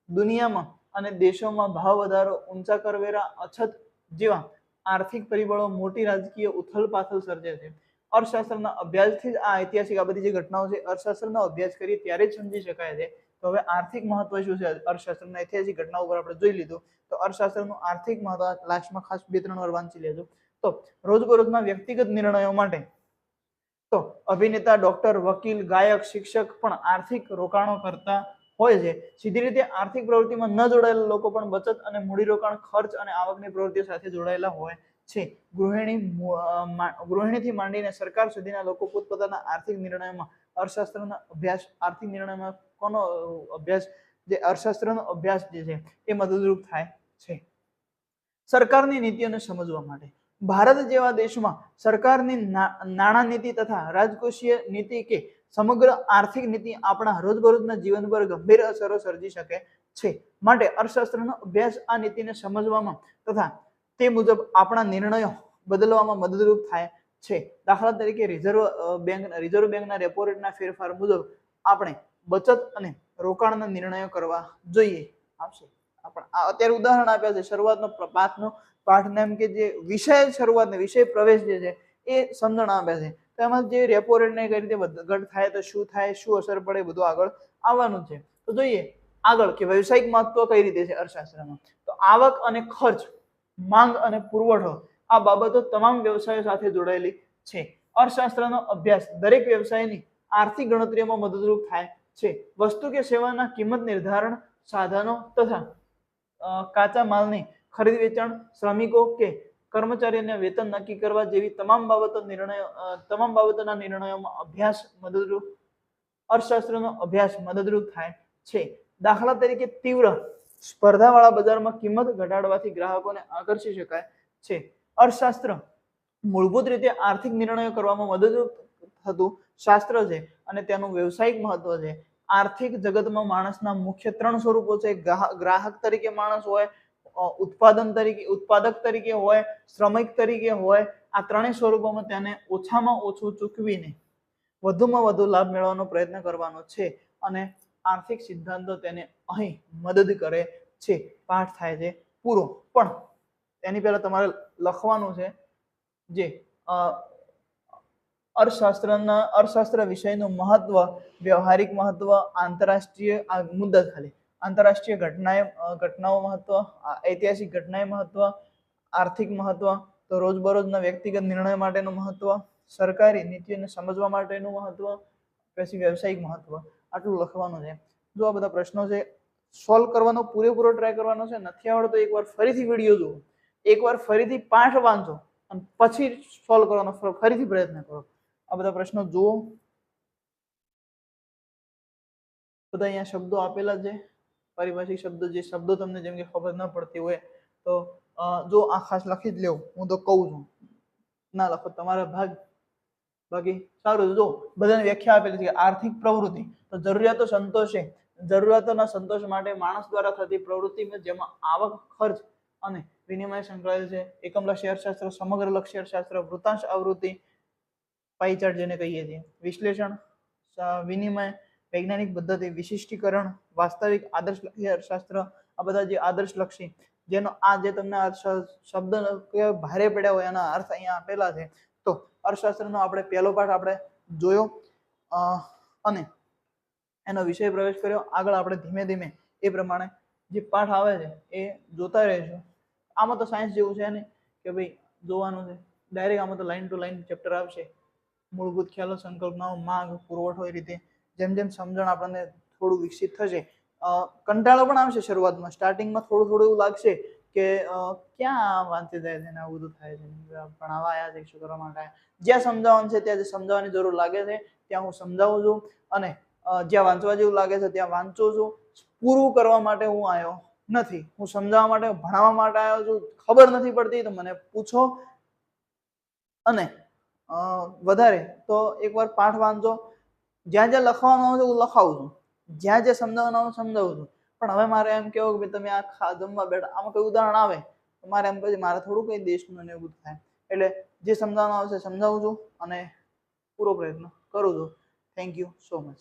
દુનિયામાં અને દેશોમાં ભાવ વધારો, ઊંચા કરવેરા, અછત જેવા આર્થિક પરિબળો મોટી રાજકીય ઉથલપાથલ સર્જે છે. અર્થશાસ્ત્રના અભ્યાસથી જ આ ઐતિહાસિક આ બધી જે ઘટનાઓ છે અર્થશાસ્ત્રનો અભ્યાસ કરીએ ત્યારે જ સમજી શકાય છે. તો હવે આર્થિક મહત્વ શું છે અર્થશાસ્ત્રના ઐતિહાસિક ઘટનાઓ પર આપણે જોઈ લીધું. તો અર્થશાસ્ત્રનું આર્થિક મહત્વ લાસ્ટમાં ખાસ 2-3 વાર વાંચી લેજો. તો રોજબરોજના વ્યક્તિગત નિર્ણયો માટે તો અભિનેતા, ડોક્ટર, વકીલ, ગાયક, શિક્ષક પણ આર્થિક રોકાણો કરતા હોય છે. સીધી રીતે આર્થિક પ્રવૃત્તિમાં ન જોડાયેલા લોકો પણ બચત અને મૂડીરોકાણ, ખર્ચ અને આવકની પ્રવૃત્તિઓ સાથે જોડાયેલા હોય છે. ગૃહિણીથી માંડીને સરકાર સુધીના લોકો પોતપોતાના આર્થિક નિર્ણયોમાં અર્થશાસ્ત્રના અભ્યાસ, આર્થિક નિર્ણયમાં કોનો અભ્યાસ, જે અર્થશાસ્ત્રનો અભ્યાસ જે છે એ મદદરૂપ થાય છે. સરકારની નીતિઓને સમજવા માટે ભારત જેવા દેશમાં સરકારની નાણાં નીતિ તથા રાજકોષીય નીતિ કે સમગ્ર આર્થિક નીતિ આપણા રોજબરોજના જીવન પર ગંભીર અસરો સર્જી શકે છે. માટે અર્થશાસ્ત્રનો અભ્યાસ આ નીતિને સમજવામાં તથા તે મુજબ આપણા નિર્ણયો બદલવામાં મદદરૂપ થાય છે. દાખલા તરીકે રિઝર્વ બેંકના રેપો રેટના ફેરફાર મુજબ આપણે બચત અને રોકાણના નિર્ણયો કરવા જોઈએ. આવશે અત્યારે ઉદાહરણ આપ્યા છે શરૂઆતનો પાઠનો એમ કે જે વિષય શરૂઆતનો વિષય પ્રવેશ જે છે એ સમજણ આપ્યા છે. તો એમાં જે રેપો રેટને કઈ રીતે વધઘટ થાય તો શું થાય, શું અસર પડે, બધું આગળ આવવાનું છે. તો જોઈએ આગળ કે વ્યવસાયિક મહત્વ કઈ રીતે છે અર્થશાસ્ત્રમાં. તો આવક અને ખર્ચ, માંગ અને પુરવઠો આ બાબતો તમામ વ્યવસાયો સાથે જોડાયેલી છે. અર્થશાસ્ત્રનો અભ્યાસ દરેક વ્યવસાયની આર્થિક ગણતરીઓમાં મદદરૂપ થાય છે. વસ્તુ કે સેવાના કિંમત નિર્ધારણ, સાધનો તથા કાચા માલની ખરીદ વેચાણ, શ્રમિકો કે કર્મચારીઓને વેતન નક્કી કરવા જેવી તમામ બાબતોના નિર્ણયોમાં અર્થશાસ્ત્રનો અભ્યાસ મદદરૂપ થાય છે. દાખલા તરીકે તીવ્ર સ્પર્ધાવાળા બજારમાં કિંમત ઘટાડવાથી ગ્રાહકોને આકર્ષી શકાય છે. અર્થશાસ્ત્ર મૂળભૂત રીતે આર્થિક નિર્ણયો કરવામાં મદદરૂપ થતું શાસ્ત્ર છે અને તેનું વ્યવસાયિક મહત્વ છે. આર્થિક જગતમાં માણસના મુખ્ય 3 સ્વરૂપો છે. ગ્રાહક તરીકે માણસ હોય, ઉત્પાદક તરીકે હોય, શ્રમિક તરીકે હોય. આ 3 સ્વરૂપોમાં તેને ઓછામાં ઓછું ચૂકવીને વધુમાં વધુ લાભ મેળવવાનો પ્રયત્ન કરવાનો છે અને આર્થિક સિદ્ધાંતો તેને અહીં મદદ કરે છે. પાઠ થાય છે પૂરો. પણ તેની પહેલા તમારે લખવાનું છે જે અર્થશાસ્ત્ર વિષયનું મહત્વ, વ્યવહારિક મહત્વ, આંતરરાષ્ટ્રીય મુદ્દા ખાલી આંતરરાષ્ટ્રીય ઘટનાઓ મહત્વ, ઐતિહાસિક ઘટનાએ મહત્વ, આર્થિક મહત્વ, તો રોજબરોજના વ્યક્તિગત નિર્ણય માટેનું મહત્વ, સરકારી નીતિઓને સમજવા માટેનું મહત્વ, પછી વ્યવસાયિક મહત્વ. આટલું લખવાનું છે. જો આ બધા પ્રશ્નો છે સોલ્વ કરવાનો પૂરેપૂરો ટ્રાય કરવાનો છે. નથી આવડતો એકવાર ફરીથી વિડીયો જુઓ, એકવાર ફરીથી પાઠ વાંચો અને પછી સોલ્વ કરવાનો ફરીથી પ્રયત્ન કરો. આ બધા પ્રશ્નો જુઓ. બધા અહીંયા શબ્દો આપેલા છે, પારિભાષિક શબ્દો. જે શબ્દો તમને જેમ કે ખબર ન પડતી હોય તો જો આ ખાસ લખી જ લેવું, હું તો કહું છું, ના લખો તમારા ભાગ. બાકી સારું. જો બધાની વ્યાખ્યા આપેલી છે. આર્થિક પ્રવૃત્તિ તો જરૂરિયાતો સંતોષે, જરૂરિયાતોના સંતોષ માટે માણસ દ્વારા થતી પ્રવૃત્તિ જેમાં આવક, ખર્ચ અને વિનિમય સંકળાયેલ છે. એકમલક્ષી અર્થશાસ્ત્ર, સમગ્ર લક્ષી અર્થશાસ્ત્ર, વૃત્તાંશ આવૃત્તિ, પાઇચાર્ટ જેને કહીએ છીએ, વિશ્લેષણ, વિનિમય, વૈજ્ઞાનિક પદ્ધતિ, વિશિષ્ટીકરણ, વાસ્તવિક, આદર્શલક્ષી અર્થશાસ્ત્ર. આ બધા જે આદર્શલક્ષી, જેનો આ જે તમને શબ્દ ભારે પડ્યા હોય એના અર્થ અહીંયા આપેલા છે. તો અર્થશાસ્ત્રનો આપણે પહેલો પાઠ આપણે જોયો અને એનો વિષય પ્રવેશ કર્યો. આગળ આપણે ધીમે ધીમે એ પ્રમાણે જે પાઠ આવે છે એ જોતા રહીશું. આમાં તો સાયન્સ જેવું છે ને કે ભાઈ જોવાનું છે ડાયરેક્ટ. આમાં તો લાઈન ટુ લાઈન ચેપ્ટર આવશે. મૂળભૂત ખ્યાલો, સંકલ્પનાઓ, માંગ, પુરવઠો, એ રીતે જેમ જેમ સમજણ આપણને થોડું વિકસિત થશે. કંટાળો પણ આવશે શરૂઆતમાં, સ્ટાર્ટિંગમાં થોડું થોડું એવું લાગશે કે ક્યાં વાંચી જાય છે ને આવું બધું થાય છે, ભણાવવા આવ્યા છે, શું કરવા માટે આવ્યા. જ્યાં સમજાવવાનું છે ત્યાં સમજાવવાની જરૂર લાગે છે ત્યાં હું સમજાવું છું, અને જ્યાં વાંચવા જેવું લાગે છે ત્યાં વાંચું છું. પૂરું કરવા માટે હું આવ્યો નથી, હું સમજાવવા માટે, ભણાવવા માટે આવ્યો છું. ખબર નથી પડતી તો મને પૂછો, અને વધારે તો એકવાર પાઠ વાંચો. જ્યાં જ્યાં લખવાનું આવે છે હું લખાવું છું, જ્યાં જ્યાં સમજાવવાનું આવે સમજાવું છું. પણ હવે મારે એમ કેવું કે તમે આ જમવા બેઠા, આમાં કોઈ ઉદાહરણ આવે તો મારે એમ કહે મારે થોડું કઈ દેશનું ને એવું થાય. એટલે જે સમજાવવાનું આવશે સમજાવું છું અને પૂરો પ્રયત્ન કરું છું. Thank you so much.